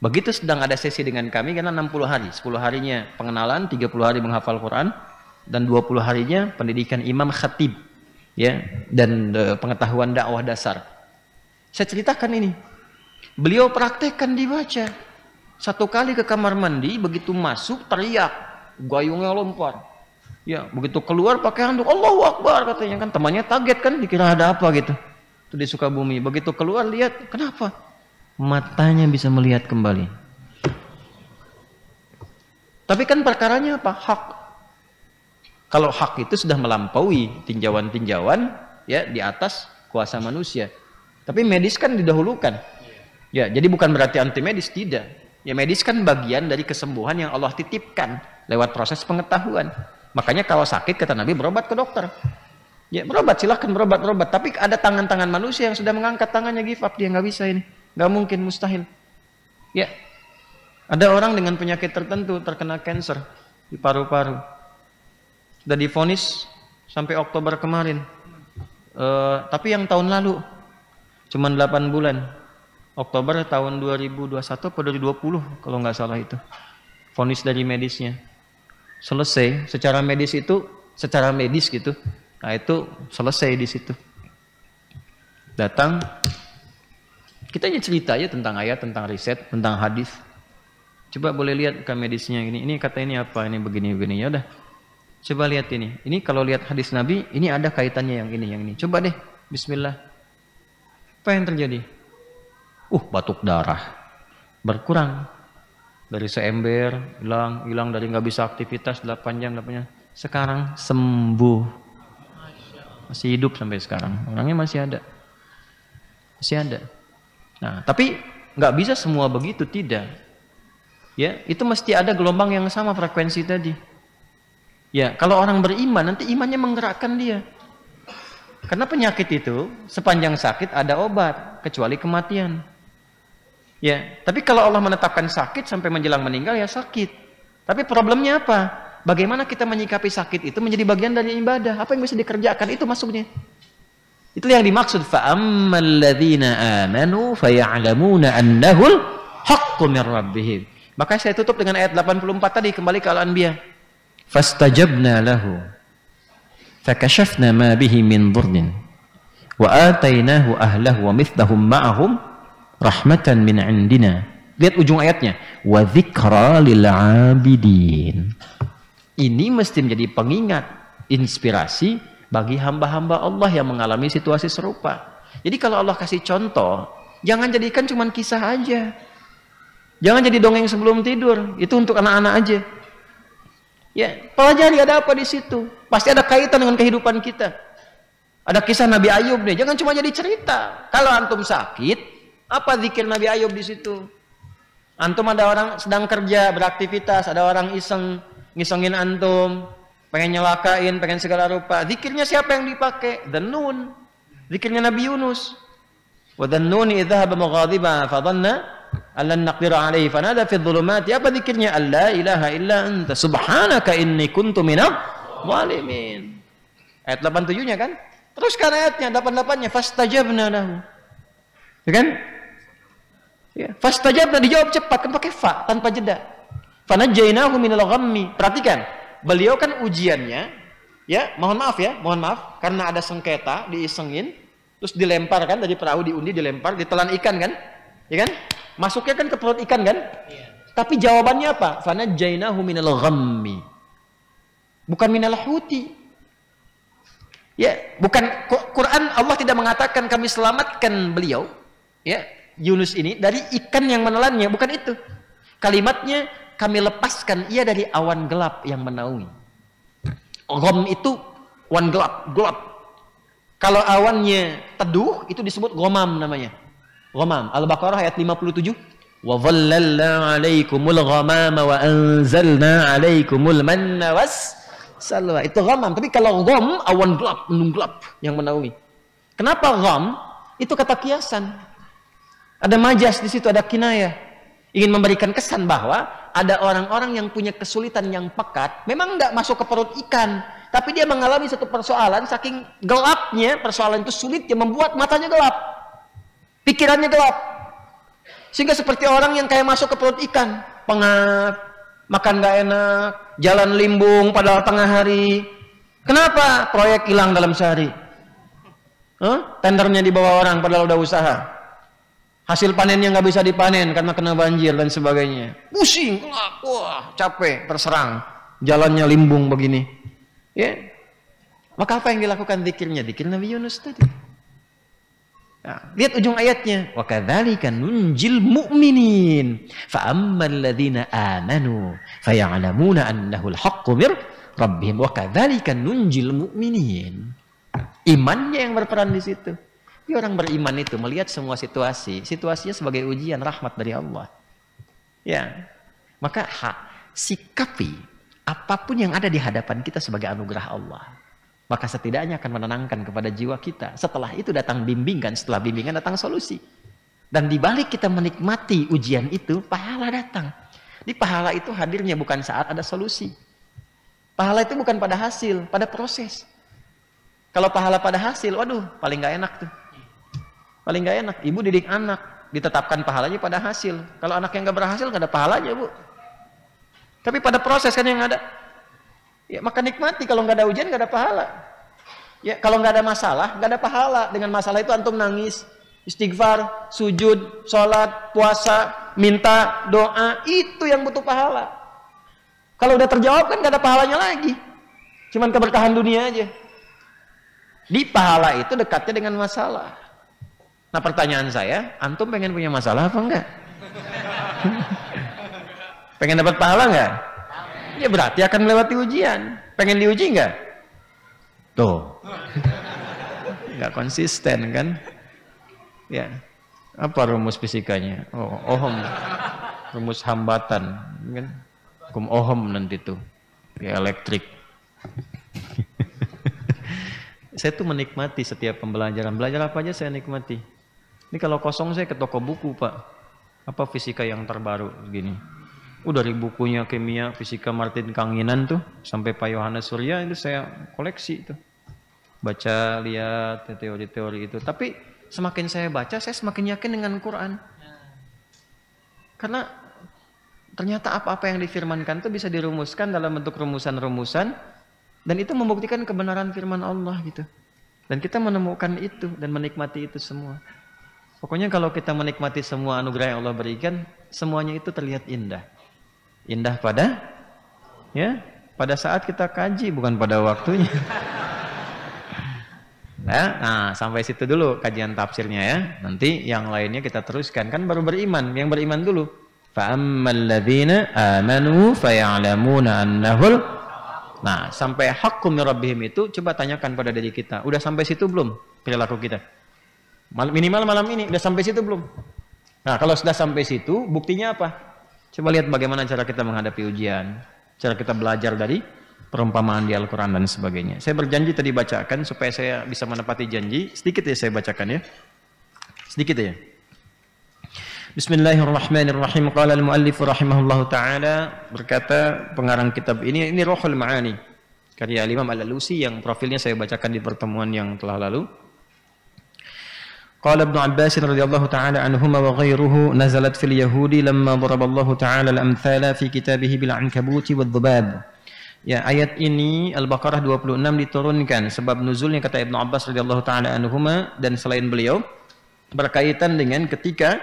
Begitu sedang ada sesi dengan kami karena 60 hari, 10 harinya pengenalan, 30 hari menghafal Quran, dan 20 harinya pendidikan imam khatib, ya, dan pengetahuan dakwah dasar. Saya ceritakan ini. Beliau praktekkan dibaca. Satu kali ke kamar mandi, begitu masuk teriak, gayungnya lempar. Ya, begitu keluar pakai handuk, Allahu Akbar katanya, kan temannya kaget kan, dikira ada apa gitu. Itu di Sukabumi. Begitu keluar lihat, kenapa? Matanya bisa melihat kembali. Tapi kan perkaranya apa? Hak. Kalau hak itu sudah melampaui tinjauan-tinjauan ya di atas kuasa manusia. Tapi medis kan didahulukan. Ya, jadi bukan berarti anti medis, tidak. Ya, medis kan bagian dari kesembuhan yang Allah titipkan lewat proses pengetahuan. Makanya kalau sakit kata Nabi berobat ke dokter. Ya, berobat, silahkan berobat. Tapi ada tangan-tangan manusia yang sudah mengangkat tangannya, give up, dia nggak bisa ini. Nggak mungkin, mustahil. Ya, ada orang dengan penyakit tertentu terkena kanker di paru-paru. Sudah divonis sampai Oktober kemarin. Tapi yang tahun lalu cuma 8 bulan. Oktober tahun 2021 atau 2020 kalau nggak salah itu. Vonis dari medisnya. Selesai secara medis itu, secara medis gitu. Nah, itu selesai di situ. Datang kita hanya cerita ya tentang ayat, tentang riset, tentang hadis. Coba boleh lihat ke medisnya ini. Ini kata ini apa? Ini begini-begini ya udah. Coba lihat ini. Ini kalau lihat hadis Nabi, ini ada kaitannya yang ini. Coba deh. Bismillah. Apa yang terjadi? Batuk darah. Berkurang. Dari seember, hilang dari nggak bisa aktivitas 8 jam. Sekarang sembuh. Masih hidup sampai sekarang. Orangnya masih ada. Masih ada. Nah, tapi nggak bisa semua begitu, tidak. Ya, itu mesti ada gelombang yang sama frekuensi tadi. Ya, kalau orang beriman nanti imannya menggerakkan dia. Karena penyakit itu sepanjang sakit ada obat, kecuali kematian. Ya, tapi kalau Allah menetapkan sakit sampai menjelang meninggal ya sakit. Tapi problemnya apa? Bagaimana kita menyikapi sakit itu menjadi bagian dari ibadah? Apa yang bisa dikerjakan itu masuknya. Itu yang dimaksud fa'ammal ladzina amanu faya'lamuna annahul haqqu mir rabbihim. Maka saya tutup dengan ayat 84 tadi, kembali ke Al-Anbiya. Fastajabna lahu fakashafna ma bihi min dhurrin wa atainahu ahlahu wa mithlahum ma'ahum rahmatan min indina. Lihat ujung ayatnya, wa dzikra lil 'abidin. Ini mesti menjadi pengingat, inspirasi bagi hamba-hamba Allah yang mengalami situasi serupa. Jadi kalau Allah kasih contoh, jangan jadikan cuma kisah aja. Jangan jadi dongeng sebelum tidur. Itu untuk anak-anak aja. Ya, pelajari ada apa di situ. Pasti ada kaitan dengan kehidupan kita. Ada kisah Nabi Ayub nih. Jangan cuma jadi cerita. Kalau antum sakit, apa zikir Nabi Ayub di situ? Antum ada orang sedang kerja, beraktivitas, ada orang ngisengin antum, pengen nyelakain, pengen segala rupa. Zikirnya siapa yang dipakai? The Nun. Zikirnya Nabi Yunus. Wa dhannuni idh dhahaba mughadiban fa dhanna an lan naqdira alaihi fanada fi dhulumati. Apa zikirnya? Alla ilaha illa anta subhanaka inni kuntu minadh dhalimin. Ayat 87-nya kan? Teruskan ayatnya 88-nya, fastajabna lahu. Ya kan? Ya, fastajabna dijawab cepat kan pakai fa tanpa jeda. Fanajjainahu minal ghammi. Perhatikan, beliau kan ujiannya, ya, mohon maaf karena ada sengketa, diisengin, terus dilempar kan dari perahu diundi dilempar, ditelan ikan kan? Ya kan? Masuknya kan ke perut ikan kan? Iya. Tapi jawabannya apa? Fanajjainahu minal ghammi. Bukan minal huti. Ya, bukan Quran Allah tidak mengatakan kami selamatkan beliau, ya, Yunus ini dari ikan yang menelannya, bukan itu. Kalimatnya kami lepaskan ia dari awan gelap yang menaungi. Gham itu awan gelap. Kalau awannya teduh itu disebut ghamam namanya. Ghamam. Al-Baqarah ayat 57. Wa dhallalna 'alaikumul ghamama wa anzalna 'alaikumul manna was salwa. Itu ghamam. Tapi kalau gham awan gelap, mendung gelap yang menaungi. Kenapa gham? Itu kata kiasan. Ada majas di situ, ada kinayah. Ingin memberikan kesan bahwa ada orang-orang yang punya kesulitan yang pekat, memang nggak masuk ke perut ikan, tapi dia mengalami satu persoalan, saking gelapnya persoalan itu sulit, yang membuat matanya gelap, pikirannya gelap, sehingga seperti orang yang kayak masuk ke perut ikan, pengap, makan nggak enak, jalan limbung pada tengah hari. Kenapa? Proyek hilang dalam sehari. Tendernya dibawa orang padahal udah usaha. Hasil panennya nggak bisa dipanen karena kena banjir dan sebagainya. Pusing, gelap, wah, capek, terserang. Jalannya limbung begini. Ya. Maka apa yang dilakukan zikirnya? Zikir Nabi Yunus tadi. Nah, lihat ujung ayatnya. Wa kadzalika nunjil mu'minin. Fa ammal ladzina amanu faya'lamuna annahu al-haqqu mir rabbihim wa kadzalika nunjil mu'minin. Imannya yang berperan di situ. Jadi orang beriman itu melihat semua situasinya sebagai ujian rahmat dari Allah. Ya, maka sikapi apapun yang ada di hadapan kita sebagai anugerah Allah. Maka setidaknya akan menenangkan kepada jiwa kita. Setelah itu datang bimbingan, setelah bimbingan datang solusi. Dan di balik kita menikmati ujian itu, pahala datang. Di pahala itu hadirnya bukan saat ada solusi. Pahala itu bukan pada hasil, pada proses. Kalau pahala pada hasil, waduh, paling nggak enak tuh. Paling nggak enak, ibu didik anak, ditetapkan pahalanya pada hasil. Kalau anak yang nggak berhasil, nggak ada pahalanya, Bu. Tapi pada proses kan yang ada. Ya, maka nikmati, kalau nggak ada ujian, nggak ada pahala. Ya, kalau nggak ada masalah, nggak ada pahala. Dengan masalah itu antum nangis, istighfar, sujud, sholat, puasa, minta, doa, itu yang butuh pahala. Kalau udah terjawab kan nggak ada pahalanya lagi. Cuman keberkahan dunia aja. Di pahala itu dekatnya dengan masalah. Nah pertanyaan saya, antum pengen punya masalah apa enggak? Pengen dapat pahala enggak? Ya berarti akan melewati ujian. Pengen diuji enggak? Tuh. Enggak konsisten kan? Ya. Apa rumus fisikanya? Oh, Ohm. Rumus hambatan kan? Hukum Ohm nanti tuh. Ya elektrik. Saya tuh menikmati setiap pembelajaran. Belajar apa aja saya nikmati. Ini kalau kosong saya ke toko buku, Pak. Apa fisika yang terbaru gini. Dari bukunya kimia, fisika Martin Kanginan tuh sampai Pak Yohanes Surya itu saya koleksi tuh. Baca, lihat teori-teori itu. Tapi semakin saya baca, saya semakin yakin dengan Quran. Karena ternyata apa-apa yang difirmankan itu bisa dirumuskan dalam bentuk rumusan-rumusan dan itu membuktikan kebenaran firman Allah gitu. Dan kita menemukan itu dan menikmati itu semua. Pokoknya kalau kita menikmati semua anugerah yang Allah berikan, semuanya itu terlihat indah. Indah pada saat kita kaji, bukan pada waktunya. Nah, sampai situ dulu kajian tafsirnya ya. Nanti yang lainnya kita teruskan. Kan baru beriman, yang beriman dulu. Fa ammal ladzina amanu faya'lamuna annahul. Nah, sampai haqqu mir rabbihim itu coba tanyakan pada diri kita. Udah sampai situ belum perilaku kita? Minimal malam ini udah sampai situ belum? Nah, kalau sudah sampai situ, buktinya apa? Coba lihat bagaimana cara kita menghadapi ujian, cara kita belajar dari perumpamaan di Al-Quran dan sebagainya. Saya berjanji tadi bacakan supaya saya bisa menepati janji. Sedikit ya saya bacakan ya. Sedikit ya. Bismillahirrahmanirrahim. Qala al-muallif rahimahullahu taala, berkata pengarang kitab ini Ruhul Ma'ani karya Imam Al-Alusi yang profilnya saya bacakan di pertemuan yang telah lalu. Qala Ibnu Abbas radhiyallahu taala anhuma wa ghairuhu nazalat fil yahudi lamma daraballahu taala al-amthala fi kitabihi bil ankabuti wadh-dhubab. Ya, ayat ini Al-Baqarah 26 diturunkan sebab nuzulnya kata Ibnu Abbas radhiyallahu taala anhuma dan selain beliau berkaitan dengan ketika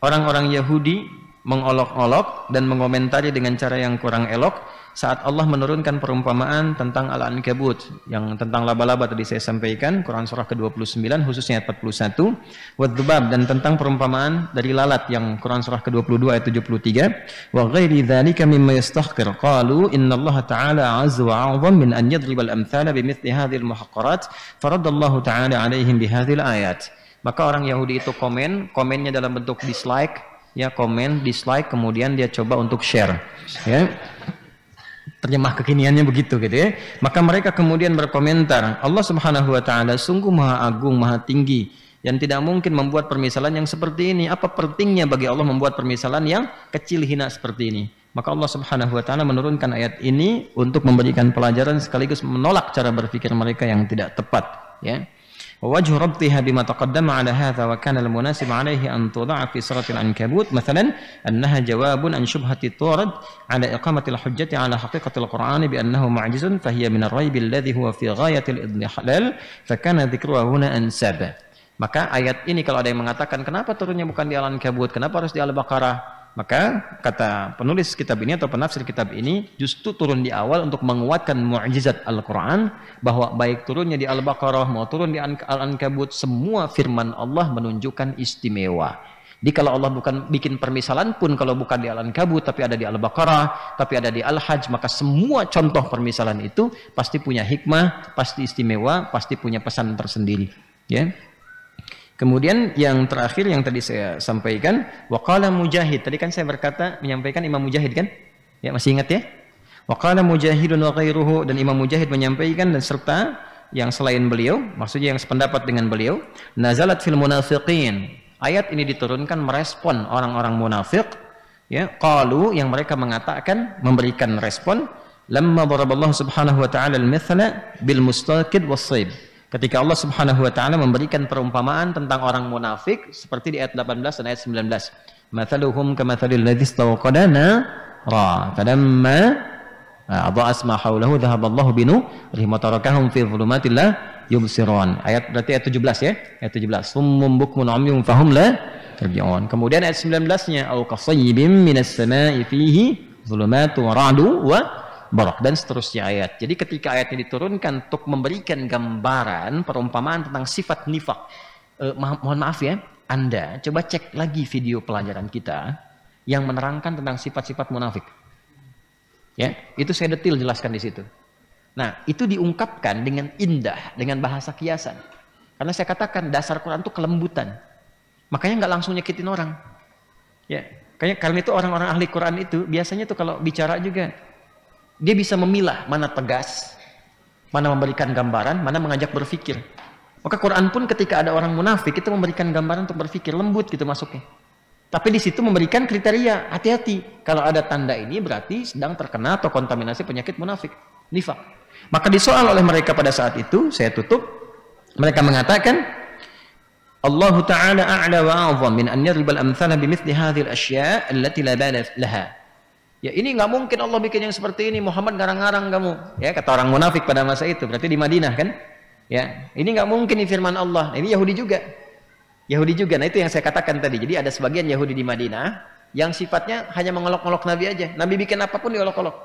orang-orang Yahudi mengolok-olok dan mengomentari dengan cara yang kurang elok saat Allah menurunkan perumpamaan tentang Al-Ankabut yang tentang laba-laba tadi saya sampaikan, Quran surah ke-29 khususnya ayat 41, wadh-dhubab dan tentang perumpamaan dari lalat yang Quran surah ke-22 ayat 73, wa ghairi dzalika mimma yastahqir qalu innallaha ta'ala 'azza wa 'azam min an yadribal amthala bimithli hadhil muhaqqarat faradallahu ta'ala 'alaihim bihadhil ayat. Maka orang Yahudi itu komennya dalam bentuk dislike, ya, komen, dislike, kemudian dia coba untuk share, ya. Terjemah kekiniannya begitu gitu ya. Maka mereka kemudian berkomentar, Allah Subhanahu wa taala sungguh Maha Agung, Maha Tinggi dan tidak mungkin membuat permisalan yang seperti ini. Apa pentingnya bagi Allah membuat permisalan yang kecil hina seperti ini? Maka Allah Subhanahu wa taala menurunkan ayat ini untuk memberikan pelajaran sekaligus menolak cara berpikir mereka yang tidak tepat, ya. ووجه ربطها بما تقدم على هذا وكان المناسب عليه أن توضع في سورة العنكبوت مثلا أنها جواب عن شبهة تورد على إقامة الحجة على حقيقة القرآن بأنه معجز فهي من الريب الذي هو في غاية الإضلال فكان ذكرها هنا أنسابا. Maka ayat ini kalau ada yang mengatakan kenapa turunnya bukan di Al-Ankabut, kenapa harus di Al-Baqarah? Maka kata penulis kitab ini atau penafsir kitab ini justru turun di awal untuk menguatkan mukjizat Al-Quran, bahwa baik turunnya di Al-Baqarah mau turun di Al-Ankabut semua firman Allah menunjukkan istimewa. Jadi kalau Allah bukan bikin permisalan pun kalau bukan di Al-Ankabut tapi ada di Al-Baqarah, tapi ada di Al-Hajj, maka semua contoh permisalan itu pasti punya hikmah, pasti istimewa, pasti punya pesan tersendiri, ya. Kemudian yang terakhir yang tadi saya sampaikan, waqala Mujahid. Tadi kan saya menyampaikan Imam Mujahid kan? Ya, masih ingat ya? Waqala Mujahidun wa ghairuhu, dan Imam Mujahid menyampaikan dan serta yang selain beliau, maksudnya yang sependapat dengan beliau, nazalat fil munafiqin. Ayat ini diturunkan merespon orang-orang munafik, ya, qalu yang mereka mengatakan memberikan respon, lamma daraballahu subhanahu wa ta'ala al-mithla bil mustaqid was-sayb. Ketika Allah Subhanahu wa taala memberikan perumpamaan tentang orang munafik seperti di ayat 18 dan ayat 19. Mathaluhum kamathalil ladzi istawqada nara falamma adha'at ma hawlahu dhahaballahu binurihim wa tarakahum fi dhulumatil la yubsirun. Ayat berarti ayat 17 ya. Ayat 17. Summum bukmun umyun fahum la yarji'un. Kemudian ayat 19-nya au qasayyibin minas samaa'i fihi dhulumatu wa ra'du wa barak, dan seterusnya ayat. Jadi ketika ayat ini diturunkan untuk memberikan gambaran perumpamaan tentang sifat nifak, mohon maaf ya, Anda coba cek lagi video pelajaran kita yang menerangkan tentang sifat-sifat munafik. Ya, itu saya detail jelaskan di situ. Nah, itu diungkapkan dengan indah, dengan bahasa kiasan. Karena saya katakan dasar Quran itu kelembutan. Makanya nggak langsung nyakitin orang. Ya, karena itu orang-orang ahli Quran itu biasanya tuh kalau bicara juga dia bisa memilah mana tegas, mana memberikan gambaran, mana mengajak berpikir. Maka Quran pun ketika ada orang munafik itu memberikan gambaran untuk berpikir, lembut gitu masuknya. Tapi di situ memberikan kriteria, hati-hati. Kalau ada tanda ini berarti sedang terkena atau kontaminasi penyakit munafik, nifak. Maka disoal oleh mereka pada saat itu, saya tutup. Mereka mengatakan, Allah Ta'ala a'la wa a'zam min an yadribal amthala bimithli hadhil asya' allati la bala laha. Ya, ini nggak mungkin Allah bikin yang seperti ini, Muhammad ngarang-ngarang kamu. Ya, kata orang munafik pada masa itu, berarti di Madinah kan? Ya, ini nggak mungkin ini firman Allah. Ini Yahudi juga. Nah, itu yang saya katakan tadi. Jadi ada sebagian Yahudi di Madinah yang sifatnya hanya mengolok-olok Nabi aja. Nabi bikin apapun diolok-olok.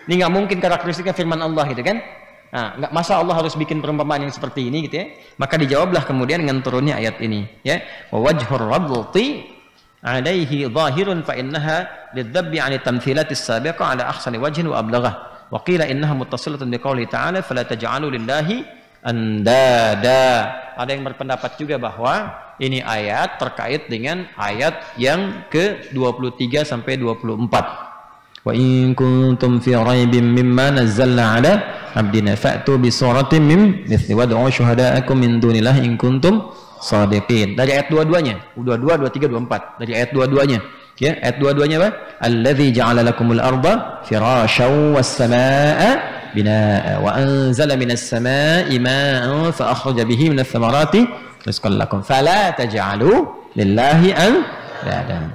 Ini nggak mungkin karakteristiknya firman Allah gitu kan? Nah, nggak, masa Allah harus bikin perumpamaan yang seperti ini gitu ya? Maka dijawablah kemudian dengan turunnya ayat ini. Ya, wa wajhur rabti alaihi zahirun fa innaha lidhabbi 'an tamthilat as-sabiqa 'ala ahsani wajhin wa ablaghah wa qila innaha muttasilatun biqouli ta'ala fala taj'alu lillahi andada. Ada yang berpendapat juga bahwa ini ayat terkait dengan ayat yang ke-23 sampai 24. Wa in kuntum fi raibin mimma nazzalna ala abdina fa'tu bi suratin min mithli wad'u syuhada'akum min dunillahi in kuntum shadiqin. Dari ayat dua-duanya, 22, 23, 24. Dari ayat dua-duanya. Ya, ayat dua-duanya apa? Alladzi ja'ala lakumul arda firasyan was samaa'a binaa'a wa anzala minas samaa'i maa'an fa akhraja bihi minas thamarati rizqan lakum fala taj'alu lillahi andadan.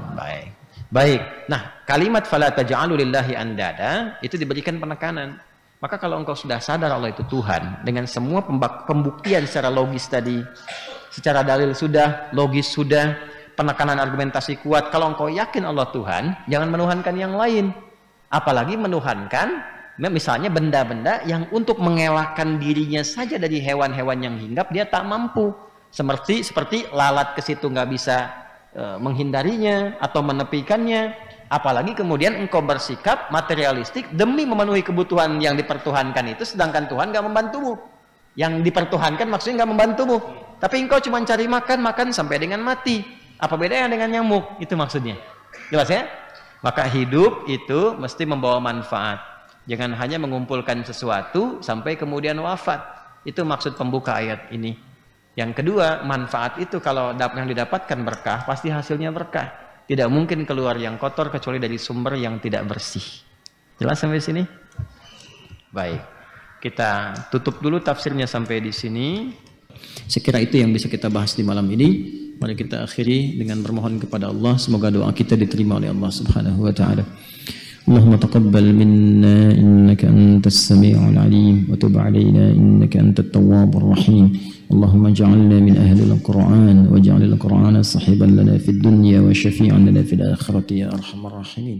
Baik. Nah, kalimat fala taj'alu lillahi andada itu diberikan penekanan. Maka kalau engkau sudah sadar Allah itu Tuhan dengan semua pembuktian secara logis tadi, secara dalil sudah, logis sudah, penekanan argumentasi kuat, kalau engkau yakin Allah Tuhan, jangan menuhankan yang lain. Apalagi menuhankan misalnya benda-benda yang untuk mengelakkan dirinya saja dari hewan-hewan yang hinggap dia tak mampu. Seperti lalat ke situ nggak bisa menghindarinya atau menepikannya, apalagi kemudian engkau bersikap materialistik demi memenuhi kebutuhan yang dipertuhankan itu, sedangkan Tuhan nggak membantumu. Yang dipertuhankan maksudnya nggak membantumu, tapi engkau cuma cari makan sampai dengan mati. Apa bedanya dengan nyamuk? Itu maksudnya. Jelas ya? Maka hidup itu mesti membawa manfaat. Jangan hanya mengumpulkan sesuatu sampai kemudian wafat. Itu maksud pembuka ayat ini. Yang kedua, manfaat itu kalau yang didapatkan berkah, pasti hasilnya berkah. Tidak mungkin keluar yang kotor kecuali dari sumber yang tidak bersih. Jelas sampai sini? Baik. Kita tutup dulu tafsirnya sampai di sini. Sekira itu yang bisa kita bahas di malam ini. Mari kita akhiri dengan bermohon kepada Allah. Semoga doa kita diterima oleh Allah Subhanahu wa ta'ala. اللهم تقبل منا إنك أنت السميع العليم وتب علينا إنك أنت التواب الرحيم اللهم اجعلنا من أهل القرآن واجعل القرآن صحيبا لنا في الدنيا وشفيعا لنا في الآخرة يا أرحم الراحمين